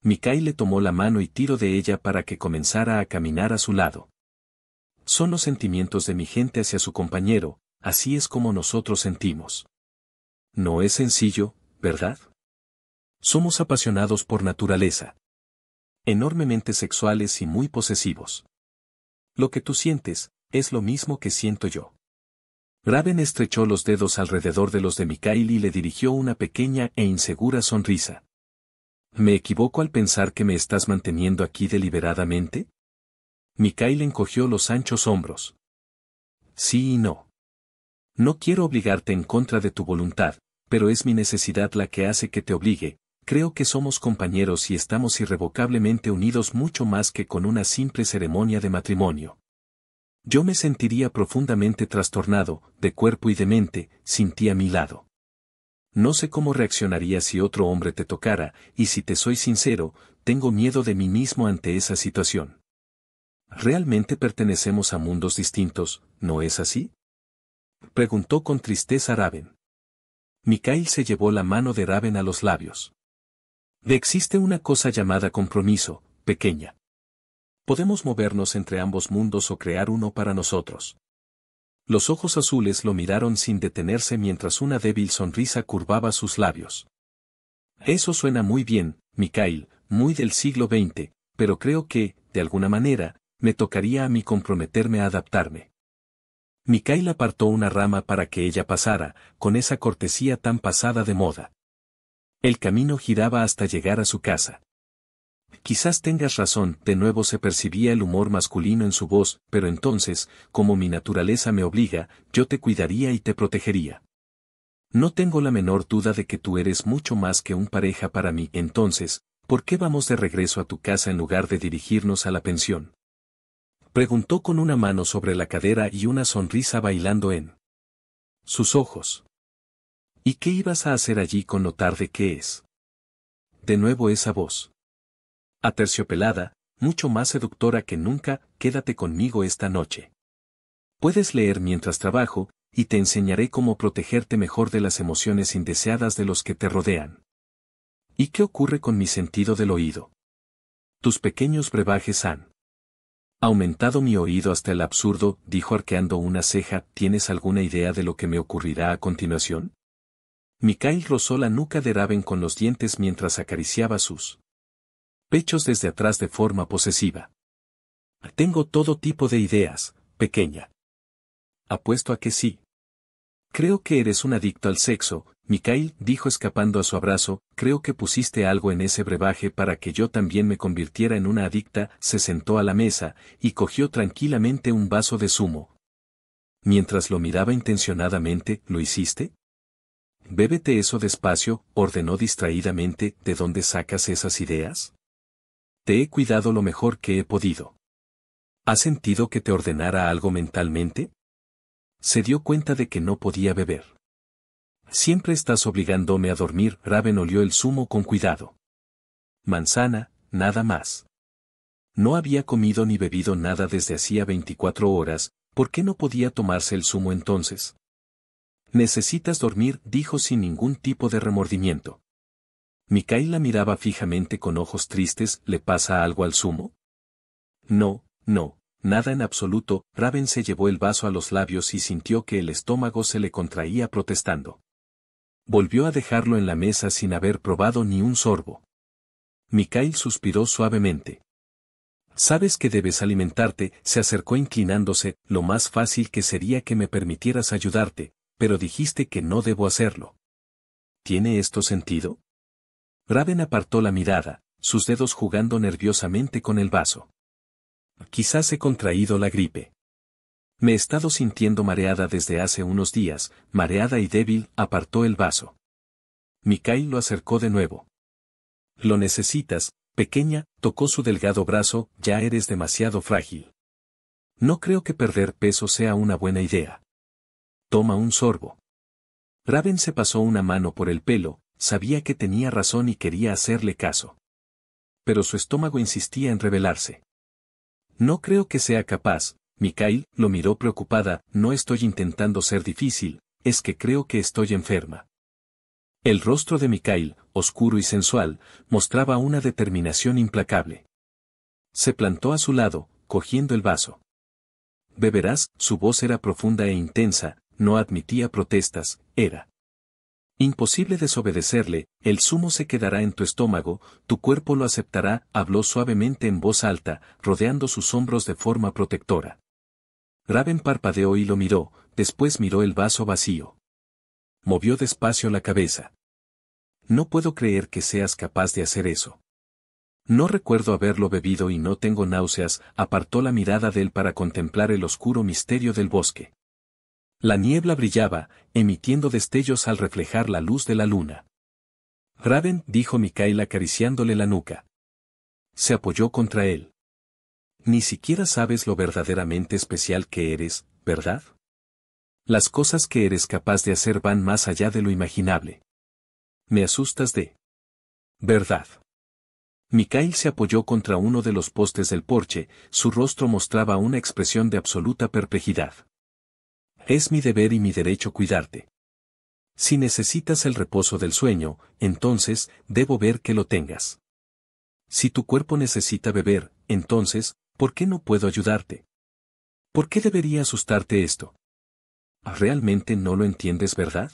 Speaker 1: Mikhail le tomó la mano y tiró de ella para que comenzara a caminar a su lado. Son los sentimientos de mi gente hacia su compañero, así es como nosotros sentimos. No es sencillo, ¿verdad? Somos apasionados por naturaleza. Enormemente sexuales y muy posesivos. Lo que tú sientes, es lo mismo que siento yo. Raven estrechó los dedos alrededor de los de Mikhail y le dirigió una pequeña e insegura sonrisa. ¿Me equivoco al pensar que me estás manteniendo aquí deliberadamente? Mikhail encogió los anchos hombros. Sí y no. No quiero obligarte en contra de tu voluntad, pero es mi necesidad la que hace que te obligue. Creo que somos compañeros y estamos irrevocablemente unidos mucho más que con una simple ceremonia de matrimonio. Yo me sentiría profundamente trastornado, de cuerpo y de mente, sin ti a mi lado. No sé cómo reaccionaría si otro hombre te tocara, y si te soy sincero, tengo miedo de mí mismo ante esa situación. ¿Realmente pertenecemos a mundos distintos, no es así? Preguntó con tristeza Raven. Mikhail se llevó la mano de Raven a los labios. Existe una cosa llamada compromiso, pequeña. Podemos movernos entre ambos mundos o crear uno para nosotros. Los ojos azules lo miraron sin detenerse mientras una débil sonrisa curvaba sus labios. Eso suena muy bien, Mikhail, muy del siglo XX, pero creo que, de alguna manera, me tocaría a mí comprometerme a adaptarme. Mikhail apartó una rama para que ella pasara, con esa cortesía tan pasada de moda. El camino giraba hasta llegar a su casa. Quizás tengas razón, de nuevo se percibía el humor masculino en su voz, pero entonces, como mi naturaleza me obliga, yo te cuidaría y te protegería. No tengo la menor duda de que tú eres mucho más que un pareja para mí. Entonces, ¿por qué vamos de regreso a tu casa en lugar de dirigirnos a la pensión? Preguntó con una mano sobre la cadera y una sonrisa bailando en sus ojos. ¿Y qué ibas a hacer allí con lo tarde que es? De nuevo esa voz. Aterciopelada, mucho más seductora que nunca, quédate conmigo esta noche. Puedes leer mientras trabajo, y te enseñaré cómo protegerte mejor de las emociones indeseadas de los que te rodean. ¿Y qué ocurre con mi sentido del oído? Tus pequeños brebajes han Aumentado mi oído hasta el absurdo, dijo arqueando una ceja, ¿tienes alguna idea de lo que me ocurrirá a continuación? Mikhail rozó la nuca de Raven con los dientes mientras acariciaba sus pechos desde atrás de forma posesiva. Tengo todo tipo de ideas, pequeña. Apuesto a que sí. Creo que eres un adicto al sexo, Mikhail dijo escapando a su abrazo, creo que pusiste algo en ese brebaje para que yo también me convirtiera en una adicta, se sentó a la mesa, y cogió tranquilamente un vaso de zumo. Mientras lo miraba intencionadamente, ¿lo hiciste? Bébete eso despacio, ordenó distraídamente, ¿de dónde sacas esas ideas? Te he cuidado lo mejor que he podido. ¿Has sentido que te ordenara algo mentalmente? Se dio cuenta de que no podía beber. Siempre estás obligándome a dormir, Raven olió el zumo con cuidado. Manzana, nada más. No había comido ni bebido nada desde hacía 24 horas, ¿por qué no podía tomarse el zumo entonces? Necesitas dormir, dijo sin ningún tipo de remordimiento. Mikhail la miraba fijamente con ojos tristes, ¿le pasa algo al zumo? No, no, nada en absoluto, Raven se llevó el vaso a los labios y sintió que el estómago se le contraía protestando. Volvió a dejarlo en la mesa sin haber probado ni un sorbo. Mikhail suspiró suavemente. Sabes que debes alimentarte, se acercó inclinándose, lo más fácil que sería que me permitieras ayudarte, pero dijiste que no debo hacerlo. ¿Tiene esto sentido? Raven apartó la mirada, sus dedos jugando nerviosamente con el vaso. Quizás he contraído la gripe. Me he estado sintiendo mareada desde hace unos días, mareada y débil, apartó el vaso. Mikhail lo acercó de nuevo. Lo necesitas, pequeña, tocó su delgado brazo, ya eres demasiado frágil. No creo que perder peso sea una buena idea. Toma un sorbo. Raven se pasó una mano por el pelo, sabía que tenía razón y quería hacerle caso. Pero su estómago insistía en rebelarse. No creo que sea capaz. Mikhail lo miró preocupada, no estoy intentando ser difícil, es que creo que estoy enferma. El rostro de Mikhail, oscuro y sensual, mostraba una determinación implacable. Se plantó a su lado, cogiendo el vaso. Beberás, su voz era profunda e intensa, no admitía protestas, era imposible desobedecerle, el zumo se quedará en tu estómago, tu cuerpo lo aceptará, habló suavemente en voz alta, rodeando sus hombros de forma protectora. Raven parpadeó y lo miró, después miró el vaso vacío. Movió despacio la cabeza. No puedo creer que seas capaz de hacer eso. No recuerdo haberlo bebido y no tengo náuseas, apartó la mirada de él para contemplar el oscuro misterio del bosque. La niebla brillaba, emitiendo destellos al reflejar la luz de la luna. Raven, dijo Mikhail acariciándole la nuca. Se apoyó contra él. Ni siquiera sabes lo verdaderamente especial que eres, ¿verdad? Las cosas que eres capaz de hacer van más allá de lo imaginable. Me asustas de verdad. Mikhail se apoyó contra uno de los postes del porche, su rostro mostraba una expresión de absoluta perplejidad. Es mi deber y mi derecho cuidarte. Si necesitas el reposo del sueño, entonces, debo ver que lo tengas. Si tu cuerpo necesita beber, entonces, ¿por qué no puedo ayudarte? ¿Por qué debería asustarte esto? ¿Realmente no lo entiendes, verdad?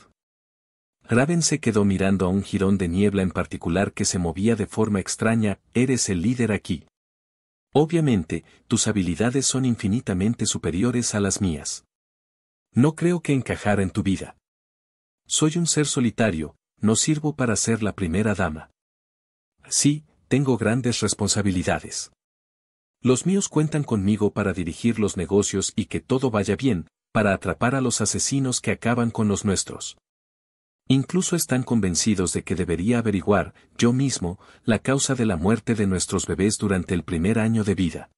Speaker 1: Raven se quedó mirando a un jirón de niebla en particular que se movía de forma extraña, eres el líder aquí. Obviamente, tus habilidades son infinitamente superiores a las mías. No creo que encajara en tu vida. Soy un ser solitario, no sirvo para ser la primera dama. Sí, tengo grandes responsabilidades. Los míos cuentan conmigo para dirigir los negocios y que todo vaya bien, para atrapar a los asesinos que acaban con los nuestros. Incluso están convencidos de que debería averiguar, yo mismo, la causa de la muerte de nuestros bebés durante el primer año de vida.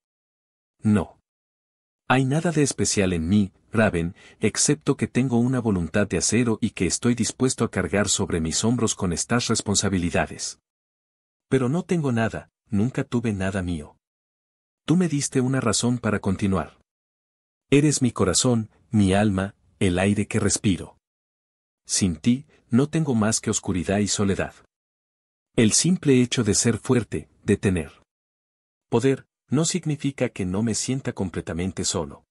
Speaker 1: No. Hay nada de especial en mí, Raven, excepto que tengo una voluntad de acero y que estoy dispuesto a cargar sobre mis hombros con estas responsabilidades. Pero no tengo nada, nunca tuve nada mío. Tú me diste una razón para continuar. Eres mi corazón, mi alma, el aire que respiro. Sin ti, no tengo más que oscuridad y soledad. El simple hecho de ser fuerte, de tener poder, no significa que no me sienta completamente solo.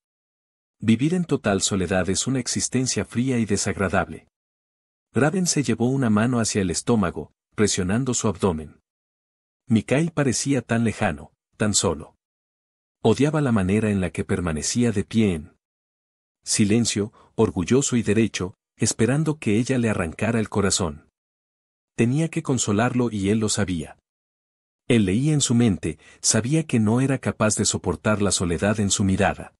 Speaker 1: Vivir en total soledad es una existencia fría y desagradable. Raven se llevó una mano hacia el estómago, presionando su abdomen. Mikhail parecía tan lejano, tan solo. Odiaba la manera en la que permanecía de pie en silencio, orgulloso y derecho, esperando que ella le arrancara el corazón. Tenía que consolarlo y él lo sabía. Él leía en su mente, sabía que no era capaz de soportar la soledad en su mirada.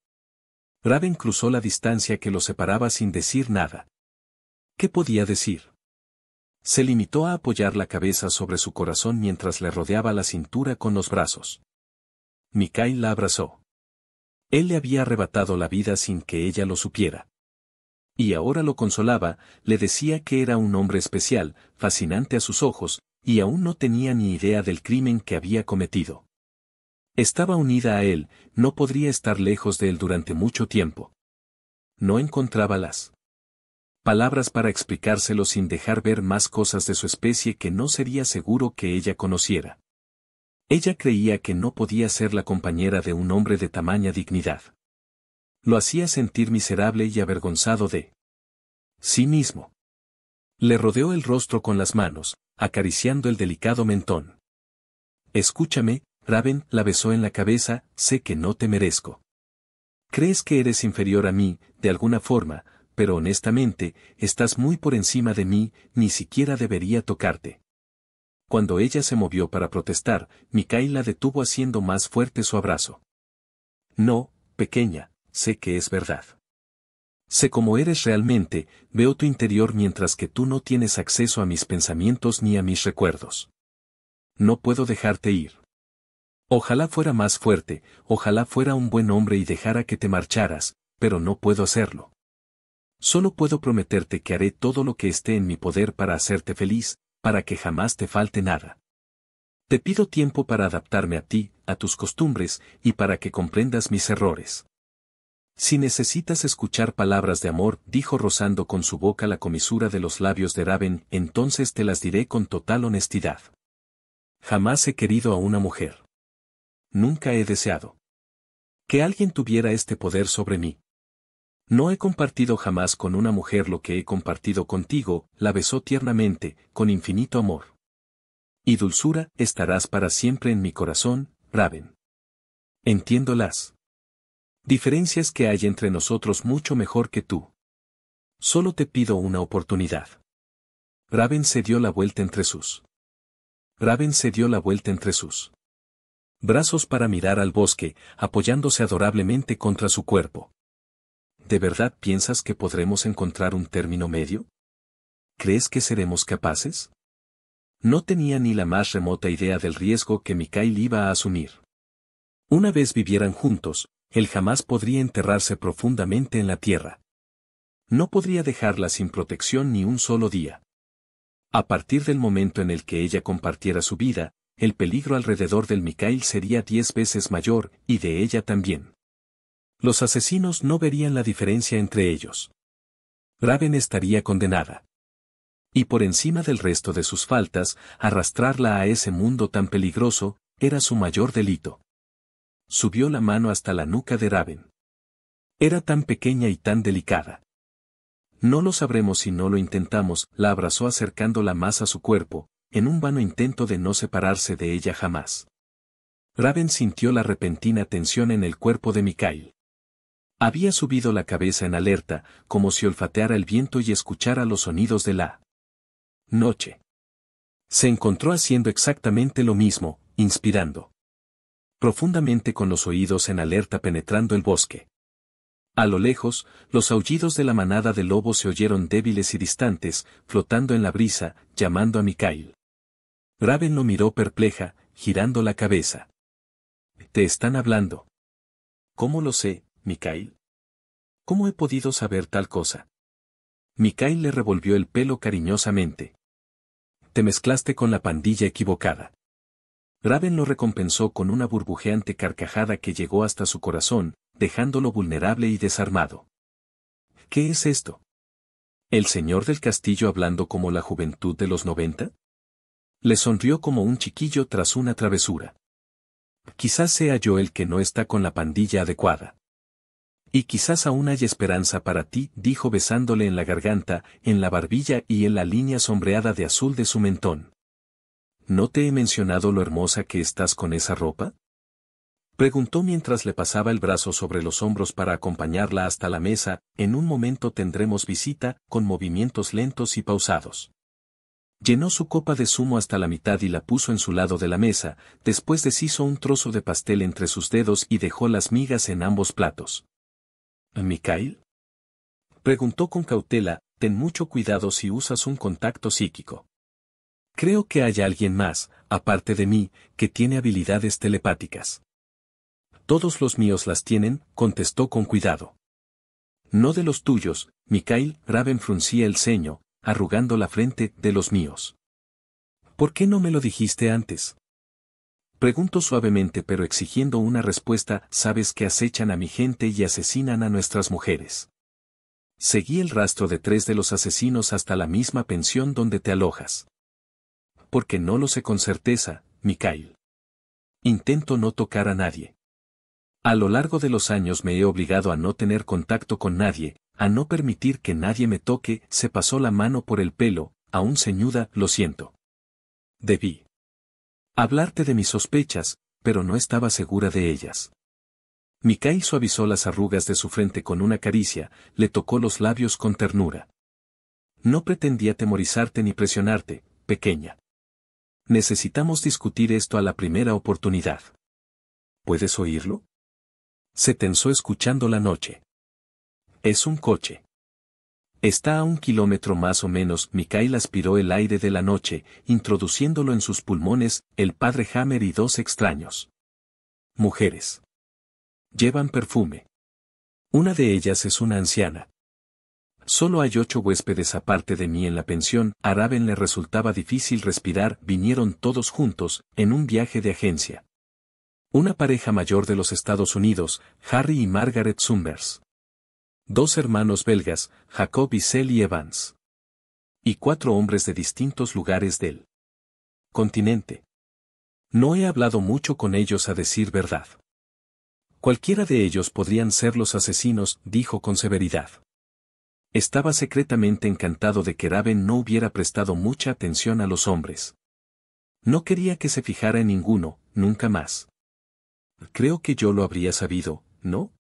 Speaker 1: Raven cruzó la distancia que los separaba sin decir nada. ¿Qué podía decir? Se limitó a apoyar la cabeza sobre su corazón mientras le rodeaba la cintura con los brazos. Mikhail la abrazó. Él le había arrebatado la vida sin que ella lo supiera. Y ahora lo consolaba, le decía que era un hombre especial, fascinante a sus ojos, y aún no tenía ni idea del crimen que había cometido. Estaba unida a él, no podría estar lejos de él durante mucho tiempo. No encontraba las palabras para explicárselo sin dejar ver más cosas de su especie que no sería seguro que ella conociera. Ella creía que no podía ser la compañera de un hombre de tamaña dignidad. Lo hacía sentir miserable y avergonzado de sí mismo. Le rodeó el rostro con las manos, acariciando el delicado mentón. Escúchame, Raven, la besó en la cabeza, sé que no te merezco. Crees que eres inferior a mí, de alguna forma, pero honestamente, estás muy por encima de mí, ni siquiera debería tocarte. Cuando ella se movió para protestar, Mikhail la detuvo haciendo más fuerte su abrazo. No, pequeña, sé que es verdad. Sé cómo eres realmente, veo tu interior mientras que tú no tienes acceso a mis pensamientos ni a mis recuerdos. No puedo dejarte ir. Ojalá fuera más fuerte, ojalá fuera un buen hombre y dejara que te marcharas, pero no puedo hacerlo. Solo puedo prometerte que haré todo lo que esté en mi poder para hacerte feliz, para que jamás te falte nada. Te pido tiempo para adaptarme a ti, a tus costumbres, y para que comprendas mis errores. Si necesitas escuchar palabras de amor, dijo rozando con su boca la comisura de los labios de Raven, entonces te las diré con total honestidad. Jamás he querido a una mujer. Nunca he deseado que alguien tuviera este poder sobre mí. No he compartido jamás con una mujer lo que he compartido contigo, la besó tiernamente, con infinito amor. Y dulzura, estarás para siempre en mi corazón, Raven. Entiendo las diferencias que hay entre nosotros mucho mejor que tú. Solo te pido una oportunidad. Raven se dio la vuelta entre sus brazos para mirar al bosque, apoyándose adorablemente contra su cuerpo. ¿De verdad piensas que podremos encontrar un término medio? ¿Crees que seremos capaces? No tenía ni la más remota idea del riesgo que Mikhail iba a asumir. Una vez vivieran juntos, él jamás podría enterrarse profundamente en la tierra. No podría dejarla sin protección ni un solo día. A partir del momento en el que ella compartiera su vida, el peligro alrededor del Mikhail sería 10 veces mayor, y de ella también. Los asesinos no verían la diferencia entre ellos. Raven estaría condenada. Y por encima del resto de sus faltas, arrastrarla a ese mundo tan peligroso, era su mayor delito. Subió la mano hasta la nuca de Raven. Era tan pequeña y tan delicada. No lo sabremos si no lo intentamos, la abrazó acercándola más a su cuerpo, en un vano intento de no separarse de ella jamás. Raven sintió la repentina tensión en el cuerpo de Mikhail. Había subido la cabeza en alerta, como si olfateara el viento y escuchara los sonidos de la noche. Se encontró haciendo exactamente lo mismo, inspirando profundamente con los oídos en alerta penetrando el bosque. A lo lejos, los aullidos de la manada de lobos se oyeron débiles y distantes, flotando en la brisa, llamando a Mikhail. Raven lo miró perpleja, girando la cabeza. ¿Te están hablando? ¿Cómo lo sé, Mikhail? ¿Cómo he podido saber tal cosa? Mikhail le revolvió el pelo cariñosamente. Te mezclaste con la pandilla equivocada. Raven lo recompensó con una burbujeante carcajada que llegó hasta su corazón, dejándolo vulnerable y desarmado. ¿Qué es esto? ¿El señor del castillo hablando como la juventud de los 90? Le sonrió como un chiquillo tras una travesura. Quizás sea yo el que no está con la pandilla adecuada. Y quizás aún hay esperanza para ti, dijo besándole en la garganta, en la barbilla y en la línea sombreada de azul de su mentón. ¿No te he mencionado lo hermosa que estás con esa ropa? Preguntó mientras le pasaba el brazo sobre los hombros para acompañarla hasta la mesa. En un momento tendremos visita, con movimientos lentos y pausados. Llenó su copa de zumo hasta la mitad y la puso en su lado de la mesa, después deshizo un trozo de pastel entre sus dedos y dejó las migas en ambos platos. ¿Mikhail? Preguntó con cautela, ten mucho cuidado si usas un contacto psíquico. Creo que hay alguien más, aparte de mí, que tiene habilidades telepáticas. Todos los míos las tienen, contestó con cuidado. No de los tuyos, Mikhail. Raven fruncía el ceño, arrugando la frente, de los míos. ¿Por qué no me lo dijiste antes? Preguntó suavemente pero exigiendo una respuesta. Sabes que acechan a mi gente y asesinan a nuestras mujeres. Seguí el rastro de 3 de los asesinos hasta la misma pensión donde te alojas. Porque no lo sé con certeza, Mikhail. Intento no tocar a nadie. A lo largo de los años me he obligado a no tener contacto con nadie, a no permitir que nadie me toque. Se pasó la mano por el pelo, aún ceñuda. Lo siento. Debí hablarte de mis sospechas, pero no estaba segura de ellas. Mikhail suavizó las arrugas de su frente con una caricia, le tocó los labios con ternura. No pretendía temorizarte ni presionarte, pequeña. Necesitamos discutir esto a la primera oportunidad. ¿Puedes oírlo? Se tensó escuchando la noche. Es un coche. Está a 1 kilómetro más o menos. Mikhail aspiró el aire de la noche, introduciéndolo en sus pulmones. El padre Hammer y 2 extraños. Mujeres. Llevan perfume. Una de ellas es una anciana. Solo hay 8 huéspedes aparte de mí en la pensión. A Raven le resultaba difícil respirar. Vinieron todos juntos, en un viaje de agencia. Una pareja mayor de los Estados Unidos, Harry y Margaret Summers. 2 hermanos belgas, Jacob y Sally Evans. Y 4 hombres de distintos lugares del continente. No he hablado mucho con ellos a decir verdad. Cualquiera de ellos podrían ser los asesinos, dijo con severidad. Estaba secretamente encantado de que Raven no hubiera prestado mucha atención a los hombres. No quería que se fijara en ninguno, nunca más. Creo que yo lo habría sabido, ¿no?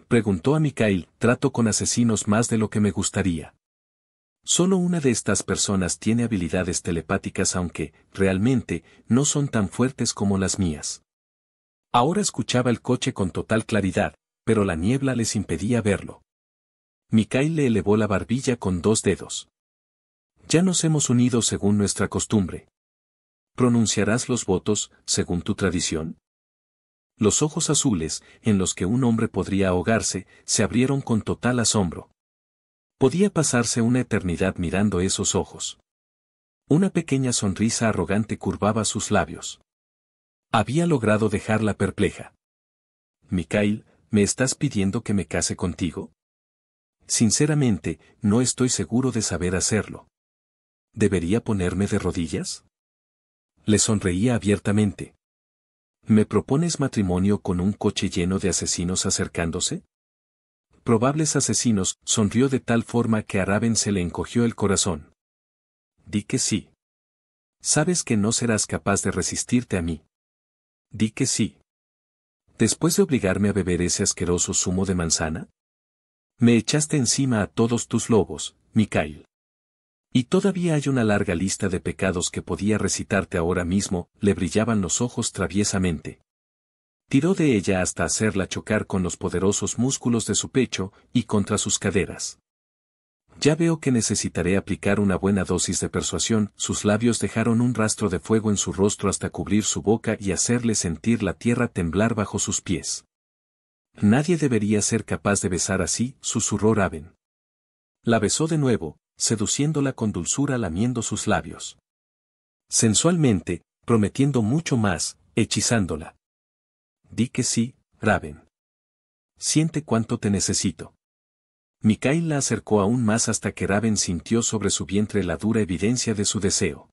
Speaker 1: Preguntó a Mikhail. Trato con asesinos más de lo que me gustaría. Solo una de estas personas tiene habilidades telepáticas, aunque, realmente, no son tan fuertes como las mías. Ahora escuchaba el coche con total claridad, pero la niebla les impedía verlo. Mikhail le elevó la barbilla con 2 dedos. Ya nos hemos unido según nuestra costumbre. ¿Pronunciarás los votos, según tu tradición? Los ojos azules, en los que un hombre podría ahogarse, se abrieron con total asombro. Podía pasarse una eternidad mirando esos ojos. Una pequeña sonrisa arrogante curvaba sus labios. Había logrado dejarla perpleja. Mikhail, ¿me estás pidiendo que me case contigo? Sinceramente, no estoy seguro de saber hacerlo. ¿Debería ponerme de rodillas? Le sonreía abiertamente. ¿Me propones matrimonio con un coche lleno de asesinos acercándose? Probables asesinos. Sonrió de tal forma que a Raven se le encogió el corazón. Di que sí. Sabes que no serás capaz de resistirte a mí. Di que sí. Después de obligarme a beber ese asqueroso zumo de manzana, me echaste encima a todos tus lobos, Mikhail. Y todavía hay una larga lista de pecados que podía recitarte ahora mismo. Le brillaban los ojos traviesamente. Tiró de ella hasta hacerla chocar con los poderosos músculos de su pecho y contra sus caderas. Ya veo que necesitaré aplicar una buena dosis de persuasión. Sus labios dejaron un rastro de fuego en su rostro hasta cubrir su boca y hacerle sentir la tierra temblar bajo sus pies. Nadie debería ser capaz de besar así, susurró Raven. La besó de nuevo, seduciéndola con dulzura, lamiendo sus labios. Sensualmente, prometiendo mucho más, hechizándola. Di que sí, Raven. Siente cuánto te necesito. Mikhail la acercó aún más hasta que Raven sintió sobre su vientre la dura evidencia de su deseo.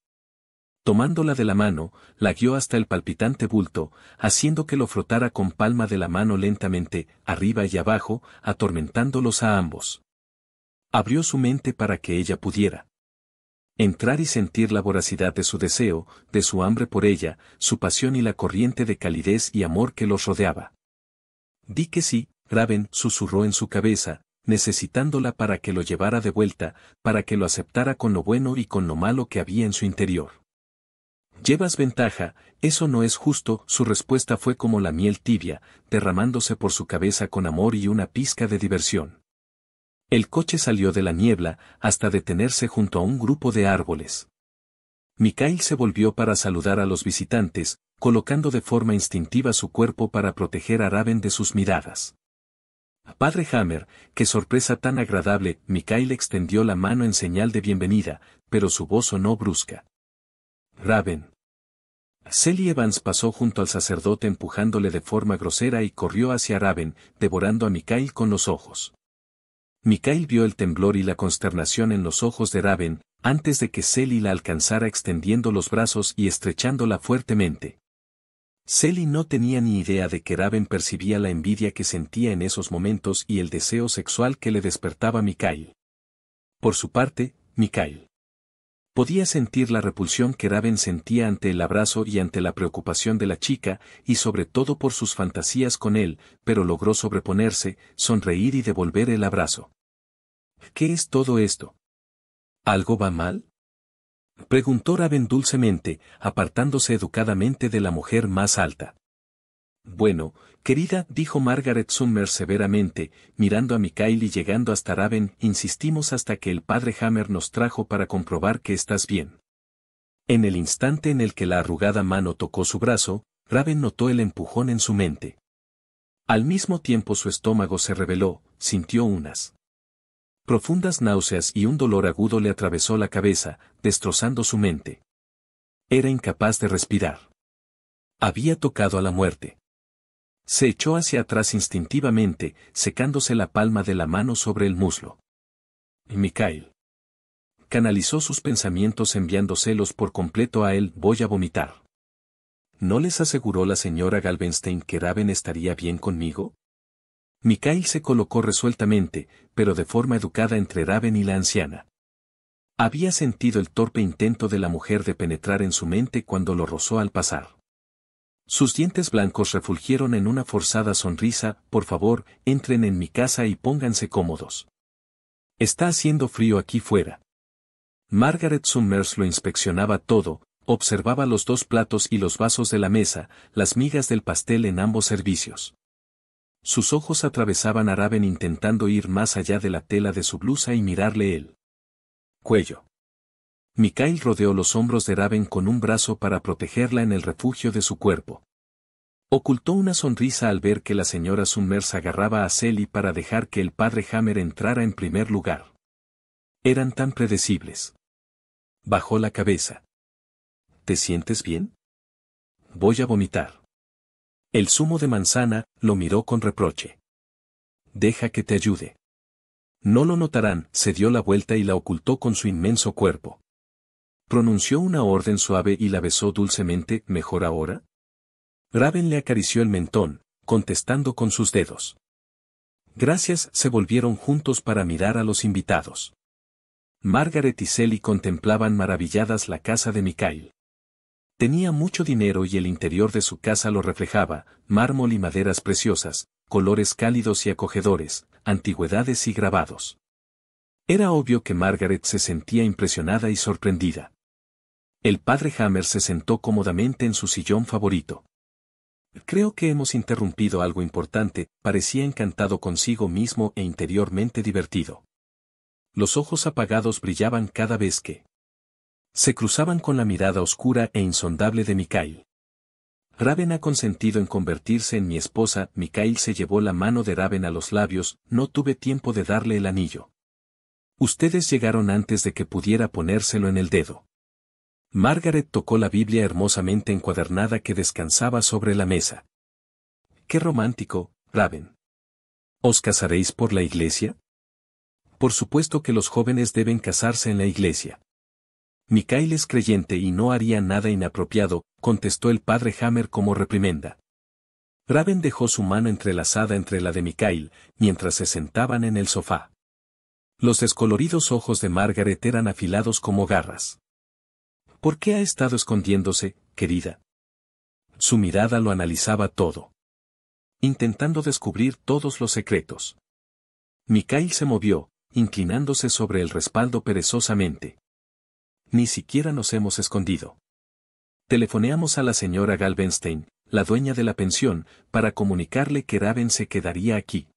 Speaker 1: Tomándola de la mano, la guió hasta el palpitante bulto, haciendo que lo frotara con palma de la mano lentamente, arriba y abajo, atormentándolos a ambos. Abrió su mente para que ella pudiera entrar y sentir la voracidad de su deseo, de su hambre por ella, su pasión y la corriente de calidez y amor que los rodeaba. Di que sí, Raven susurró en su cabeza, necesitándola para que lo llevara de vuelta, para que lo aceptara con lo bueno y con lo malo que había en su interior. Llevas ventaja, eso no es justo, su respuesta fue como la miel tibia, derramándose por su cabeza con amor y una pizca de diversión. El coche salió de la niebla, hasta detenerse junto a un grupo de árboles. Mikhail se volvió para saludar a los visitantes, colocando de forma instintiva su cuerpo para proteger a Raven de sus miradas. Padre Hammer, qué sorpresa tan agradable, Mikhail extendió la mano en señal de bienvenida, pero su voz sonó brusca. Raven. Sally Evans pasó junto al sacerdote empujándole de forma grosera y corrió hacia Raven, devorando a Mikhail con los ojos. Mikhail vio el temblor y la consternación en los ojos de Raven, antes de que Sally la alcanzara extendiendo los brazos y estrechándola fuertemente. Sally no tenía ni idea de que Raven percibía la envidia que sentía en esos momentos y el deseo sexual que le despertaba Mikhail. Por su parte, Mikhail podía sentir la repulsión que Raven sentía ante el abrazo y ante la preocupación de la chica, y sobre todo por sus fantasías con él, pero logró sobreponerse, sonreír y devolver el abrazo. ¿Qué es todo esto? ¿Algo va mal? Preguntó Raven dulcemente, apartándose educadamente de la mujer más alta. Bueno, querida, dijo Margaret Summers severamente, mirando a Mikhail y llegando hasta Raven, insistimos hasta que el padre Hammer nos trajo para comprobar que estás bien. En el instante en el que la arrugada mano tocó su brazo, Raven notó el empujón en su mente. Al mismo tiempo su estómago se rebeló, sintió unas profundas náuseas y un dolor agudo le atravesó la cabeza, destrozando su mente. Era incapaz de respirar. Había tocado a la muerte. Se echó hacia atrás instintivamente, secándose la palma de la mano sobre el muslo. Mikhail canalizó sus pensamientos enviándoselos por completo a él. Voy a vomitar. ¿No les aseguró la señora Galvenstein que Raven estaría bien conmigo? Mikhail se colocó resueltamente, pero de forma educada entre Raven y la anciana. Había sentido el torpe intento de la mujer de penetrar en su mente cuando lo rozó al pasar. Sus dientes blancos refulgieron en una forzada sonrisa. Por favor, entren en mi casa y pónganse cómodos. Está haciendo frío aquí fuera. Margaret Summers lo inspeccionaba todo, observaba los dos platos y los vasos de la mesa, las migas del pastel en ambos servicios. Sus ojos atravesaban a Raven intentando ir más allá de la tela de su blusa y mirarle el cuello. Mikhail rodeó los hombros de Raven con un brazo para protegerla en el refugio de su cuerpo. Ocultó una sonrisa al ver que la señora Summers agarraba a Sally para dejar que el padre Hammer entrara en primer lugar. Eran tan predecibles. Bajó la cabeza. ¿Te sientes bien? Voy a vomitar. El zumo de manzana lo miró con reproche. Deja que te ayude. No lo notarán, se dio la vuelta y la ocultó con su inmenso cuerpo. Pronunció una orden suave y la besó dulcemente. ¿Mejor ahora? Raven le acarició el mentón, contestando con sus dedos. Gracias. Se volvieron juntos para mirar a los invitados. Margaret y Sally contemplaban maravilladas la casa de Mikhail. Tenía mucho dinero y el interior de su casa lo reflejaba, mármol y maderas preciosas, colores cálidos y acogedores, antigüedades y grabados. Era obvio que Margaret se sentía impresionada y sorprendida. El padre Hammer se sentó cómodamente en su sillón favorito. Creo que hemos interrumpido algo importante, parecía encantado consigo mismo e interiormente divertido. Los ojos apagados brillaban cada vez que se cruzaban con la mirada oscura e insondable de Mikhail. Raven ha consentido en convertirse en mi esposa. Mikhail se llevó la mano de Raven a los labios. No tuve tiempo de darle el anillo. Ustedes llegaron antes de que pudiera ponérselo en el dedo. Margaret tocó la Biblia hermosamente encuadernada que descansaba sobre la mesa. ¡Qué romántico, Raven! ¿Os casaréis por la iglesia? Por supuesto que los jóvenes deben casarse en la iglesia. Mikhail es creyente y no haría nada inapropiado, contestó el padre Hammer como reprimenda. Raven dejó su mano entrelazada entre la de Mikhail, mientras se sentaban en el sofá. Los descoloridos ojos de Margaret eran afilados como garras. ¿Por qué ha estado escondiéndose, querida? Su mirada lo analizaba todo, intentando descubrir todos los secretos. Mikhail se movió, inclinándose sobre el respaldo perezosamente. Ni siquiera nos hemos escondido. Telefoneamos a la señora Galvenstein, la dueña de la pensión, para comunicarle que Raven se quedaría aquí.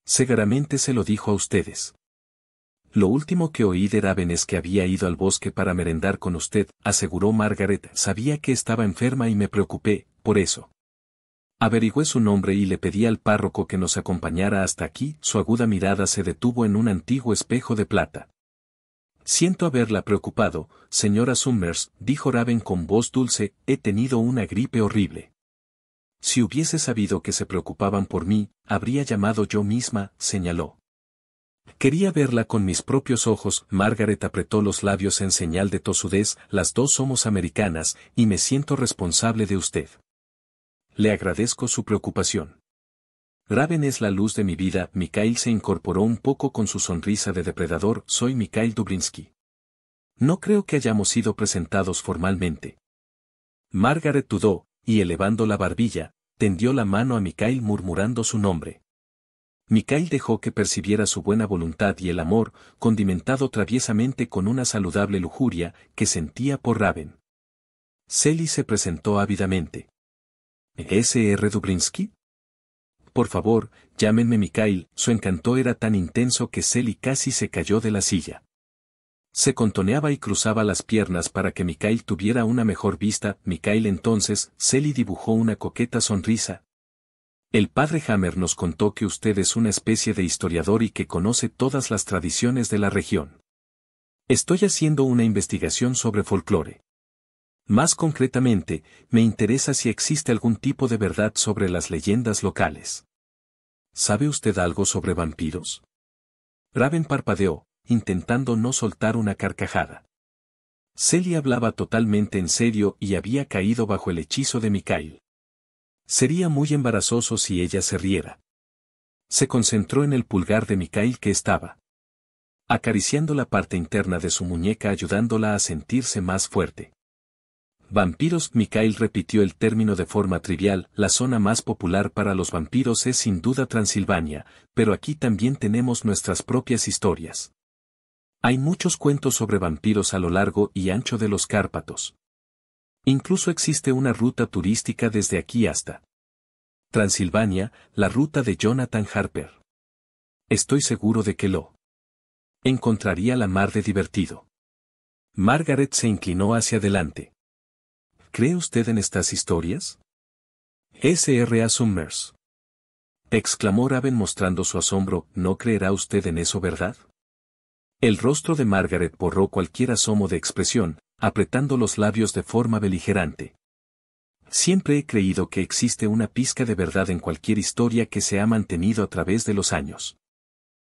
Speaker 1: Seguramente se lo dijo a ustedes. Lo último que oí de Raven es que había ido al bosque para merendar con usted, aseguró Margaret. Sabía que estaba enferma y me preocupé, por eso. Averigüé su nombre y le pedí al párroco que nos acompañara hasta aquí. Su aguda mirada se detuvo en un antiguo espejo de plata. Siento haberla preocupado, señora Summers, dijo Raven con voz dulce, he tenido una gripe horrible. Si hubiese sabido que se preocupaban por mí, habría llamado yo misma, señaló. Quería verla con mis propios ojos. Margaret apretó los labios en señal de tosudez. Las dos somos americanas, y me siento responsable de usted. Le agradezco su preocupación. Raven es la luz de mi vida. Mikhail se incorporó un poco con su sonrisa de depredador. Soy Mikhail Dubrinsky. No creo que hayamos sido presentados formalmente. Margaret dudó, y elevando la barbilla, tendió la mano a Mikhail murmurando su nombre. Mikhail dejó que percibiera su buena voluntad y el amor, condimentado traviesamente con una saludable lujuria, que sentía por Raven. Sally se presentó ávidamente. ¿S.R. Dubrinsky? Por favor, llámenme Mikhail. Su encanto era tan intenso que Sally casi se cayó de la silla. Se contoneaba y cruzaba las piernas para que Mikhail tuviera una mejor vista. Mikhail entonces, Sally dibujó una coqueta sonrisa. El padre Hammer nos contó que usted es una especie de historiador y que conoce todas las tradiciones de la región. Estoy haciendo una investigación sobre folclore. Más concretamente, me interesa si existe algún tipo de verdad sobre las leyendas locales. ¿Sabe usted algo sobre vampiros? Raven parpadeó, intentando no soltar una carcajada. Sally hablaba totalmente en serio y había caído bajo el hechizo de Mikhail. Sería muy embarazoso si ella se riera. Se concentró en el pulgar de Mikhail que estaba acariciando la parte interna de su muñeca ayudándola a sentirse más fuerte. Vampiros. Mikhail repitió el término de forma trivial. La zona más popular para los vampiros es sin duda Transilvania, pero aquí también tenemos nuestras propias historias. Hay muchos cuentos sobre vampiros a lo largo y ancho de los Cárpatos. Incluso existe una ruta turística desde aquí hasta Transilvania, la ruta de Jonathan Harper. Estoy seguro de que lo encontraría la mar de divertido. Margaret se inclinó hacia adelante. ¿Cree usted en estas historias? S.R.A. Summers. Exclamó Raven mostrando su asombro. ¿No creerá usted en eso, verdad? El rostro de Margaret borró cualquier asomo de expresión, apretando los labios de forma beligerante. Siempre he creído que existe una pizca de verdad en cualquier historia que se ha mantenido a través de los años.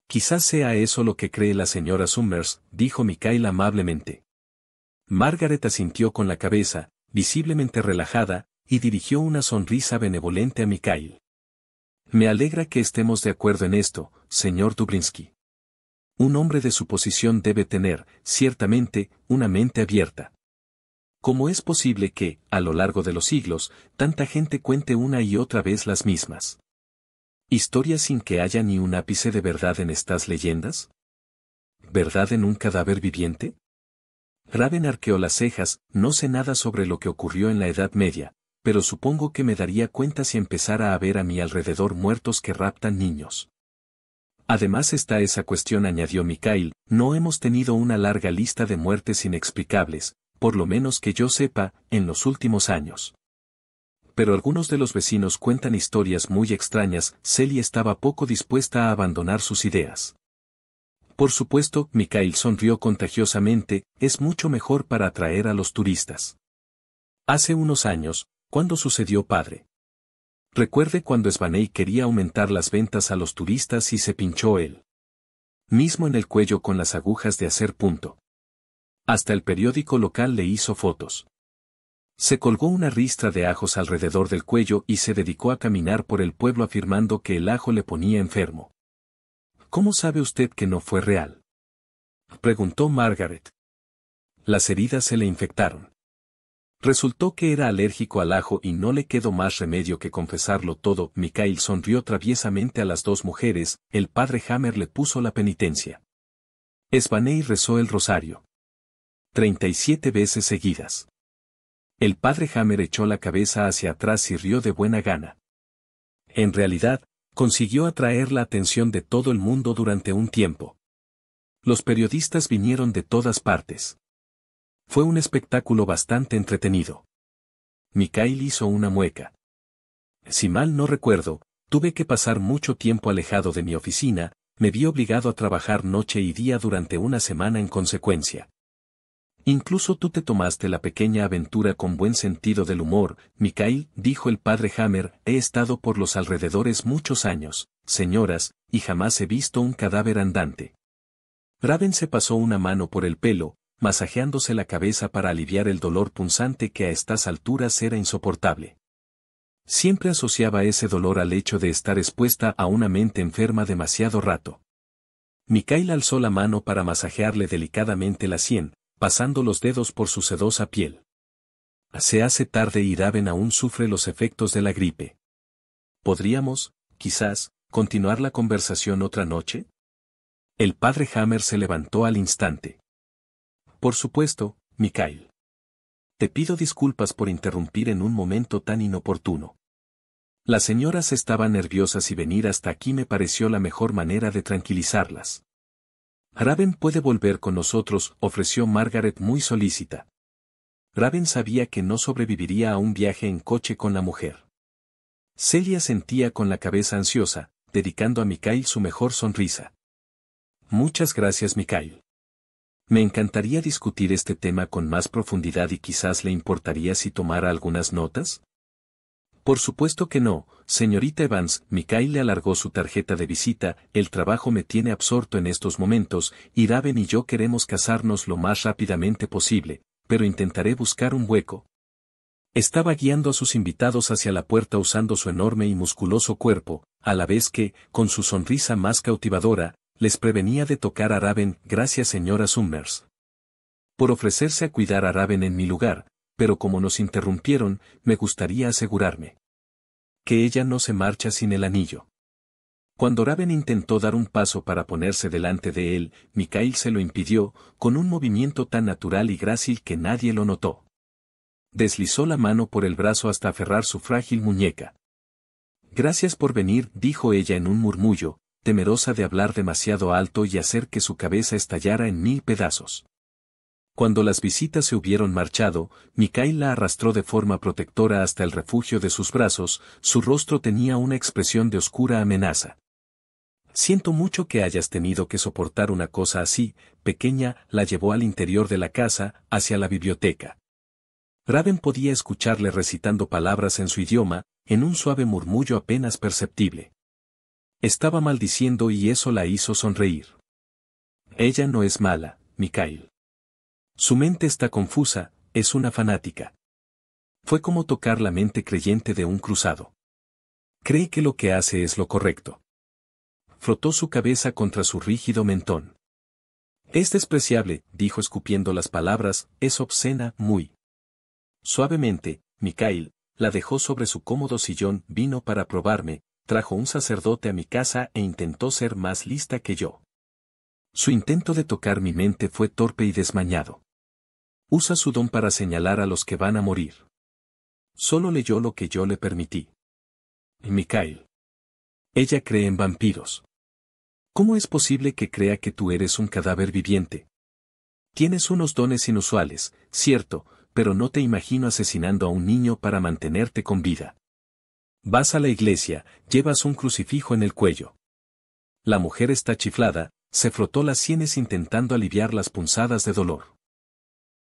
Speaker 1: Quizás sea eso lo que cree la señora Summers, dijo Mikhail amablemente. Margaret asintió con la cabeza, visiblemente relajada, y dirigió una sonrisa benevolente a Mikhail. Me alegra que estemos de acuerdo en esto, señor Dubrinsky. Un hombre de su posición debe tener, ciertamente, una mente abierta. ¿Cómo es posible que, a lo largo de los siglos, tanta gente cuente una y otra vez las mismas historias sin que haya ni un ápice de verdad en estas leyendas? ¿Verdad en un cadáver viviente? Raven arqueó las cejas. No sé nada sobre lo que ocurrió en la Edad Media, pero supongo que me daría cuenta si empezara a ver a mi alrededor muertos que raptan niños. Además está esa cuestión, añadió Mikhail, no hemos tenido una larga lista de muertes inexplicables, por lo menos que yo sepa, en los últimos años. Pero algunos de los vecinos cuentan historias muy extrañas. Sally estaba poco dispuesta a abandonar sus ideas. Por supuesto, Mikhail sonrió contagiosamente, es mucho mejor para atraer a los turistas. Hace unos años, ¿cuándo sucedió, padre? Recuerde cuando Svaney quería aumentar las ventas a los turistas y se pinchó él mismo en el cuello con las agujas de hacer. Hasta el periódico local le hizo fotos. Se colgó una ristra de ajos alrededor del cuello y se dedicó a caminar por el pueblo afirmando que el ajo le ponía enfermo. ¿Cómo sabe usted que no fue real?, preguntó Margaret. Las heridas se le infectaron. Resultó que era alérgico al ajo y no le quedó más remedio que confesarlo todo. Mikael sonrió traviesamente a las dos mujeres. El padre Hammer le puso la penitencia. Svaney rezó el rosario 37 veces seguidas. El padre Hammer echó la cabeza hacia atrás y rió de buena gana. En realidad, consiguió atraer la atención de todo el mundo durante un tiempo. Los periodistas vinieron de todas partes. Fue un espectáculo bastante entretenido. Mikael hizo una mueca. Si mal no recuerdo, tuve que pasar mucho tiempo alejado de mi oficina, me vi obligado a trabajar noche y día durante una semana en consecuencia. Incluso tú te tomaste la pequeña aventura con buen sentido del humor, Mikael, dijo el padre Hammer. He estado por los alrededores muchos años, señoras, y jamás he visto un cadáver andante. Raven se pasó una mano por el pelo, masajeándose la cabeza para aliviar el dolor punzante que a estas alturas era insoportable. Siempre asociaba ese dolor al hecho de estar expuesta a una mente enferma demasiado rato. Mikael alzó la mano para masajearle delicadamente la sien, pasando los dedos por su sedosa piel. Se hace tarde y Raven aún sufre los efectos de la gripe. ¿Podríamos, quizás, continuar la conversación otra noche? El padre Hammer se levantó al instante. Por supuesto, Mikael. Te pido disculpas por interrumpir en un momento tan inoportuno. Las señoras estaban nerviosas y venir hasta aquí me pareció la mejor manera de tranquilizarlas. Raven puede volver con nosotros, ofreció Margaret muy solícita. Raven sabía que no sobreviviría a un viaje en coche con la mujer. Celia sentía con la cabeza ansiosa, dedicando a Mikael su mejor sonrisa. Muchas gracias, Mikael. Me encantaría discutir este tema con más profundidad y quizás le importaría si tomara algunas notas. Por supuesto que no, señorita Evans. Mikael le alargó su tarjeta de visita. El trabajo me tiene absorto en estos momentos, y Raven y yo queremos casarnos lo más rápidamente posible, pero intentaré buscar un hueco. Estaba guiando a sus invitados hacia la puerta usando su enorme y musculoso cuerpo, a la vez que, con su sonrisa más cautivadora, les prevenía de tocar a Raven. Gracias, señora Summers, por ofrecerse a cuidar a Raven en mi lugar, pero como nos interrumpieron, me gustaría asegurarme que ella no se marcha sin el anillo. Cuando Raven intentó dar un paso para ponerse delante de él, Mikael se lo impidió, con un movimiento tan natural y grácil que nadie lo notó. Deslizó la mano por el brazo hasta aferrar su frágil muñeca. Gracias por venir, dijo ella en un murmullo, temerosa de hablar demasiado alto y hacer que su cabeza estallara en 1000 pedazos. Cuando las visitas se hubieron marchado, Mikael la arrastró de forma protectora hasta el refugio de sus brazos. Su rostro tenía una expresión de oscura amenaza. Siento mucho que hayas tenido que soportar una cosa así, pequeña. La llevó al interior de la casa, hacia la biblioteca. Raven podía escucharle recitando palabras en su idioma, en un suave murmullo apenas perceptible. Estaba maldiciendo y eso la hizo sonreír. Ella no es mala, Mikael. Su mente está confusa, es una fanática. Fue como tocar la mente creyente de un cruzado. Cree que lo que hace es lo correcto. Frotó su cabeza contra su rígido mentón. Es despreciable, dijo escupiendo las palabras, es obscena, muy. Suavemente, Mikael la dejó sobre su cómodo sillón. Vino para probarme, trajo un sacerdote a mi casa e intentó ser más lista que yo. Su intento de tocar mi mente fue torpe y desmañado. Usa su don para señalar a los que van a morir. Solo leyó lo que yo le permití. Mikael. Ella cree en vampiros. ¿Cómo es posible que crea que tú eres un cadáver viviente? Tienes unos dones inusuales, cierto, pero no te imagino asesinando a un niño para mantenerte con vida. Vas a la iglesia, llevas un crucifijo en el cuello. La mujer está chiflada, se frotó las sienes intentando aliviar las punzadas de dolor.